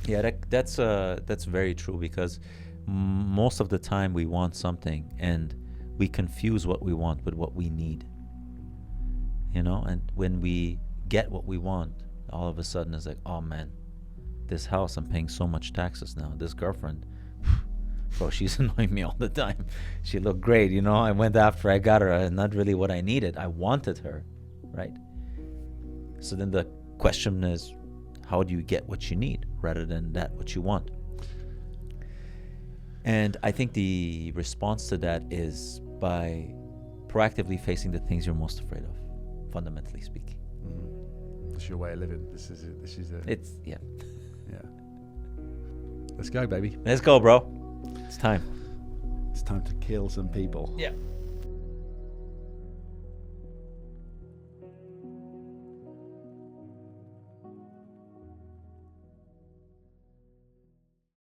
[SPEAKER 1] Yeah, that's very true, because most of the time we want something and we confuse what we want with what we need. And when we get what we want, all of a sudden it's like, oh man, this house, I'm paying so much taxes now. This girlfriend, bro, she's annoying me all the time. She looked great, I went after I got her, and not really what I needed. I wanted her, right? So then the question is, how do you get what you need rather than what you want? And I think the response to that is by proactively facing the things you're most afraid of, fundamentally speaking.
[SPEAKER 2] This is your way of living. This is it.
[SPEAKER 1] It's, yeah.
[SPEAKER 2] Yeah. Let's go, baby.
[SPEAKER 1] Let's go, bro. It's time.
[SPEAKER 2] It's time to kill some people.
[SPEAKER 1] Yeah.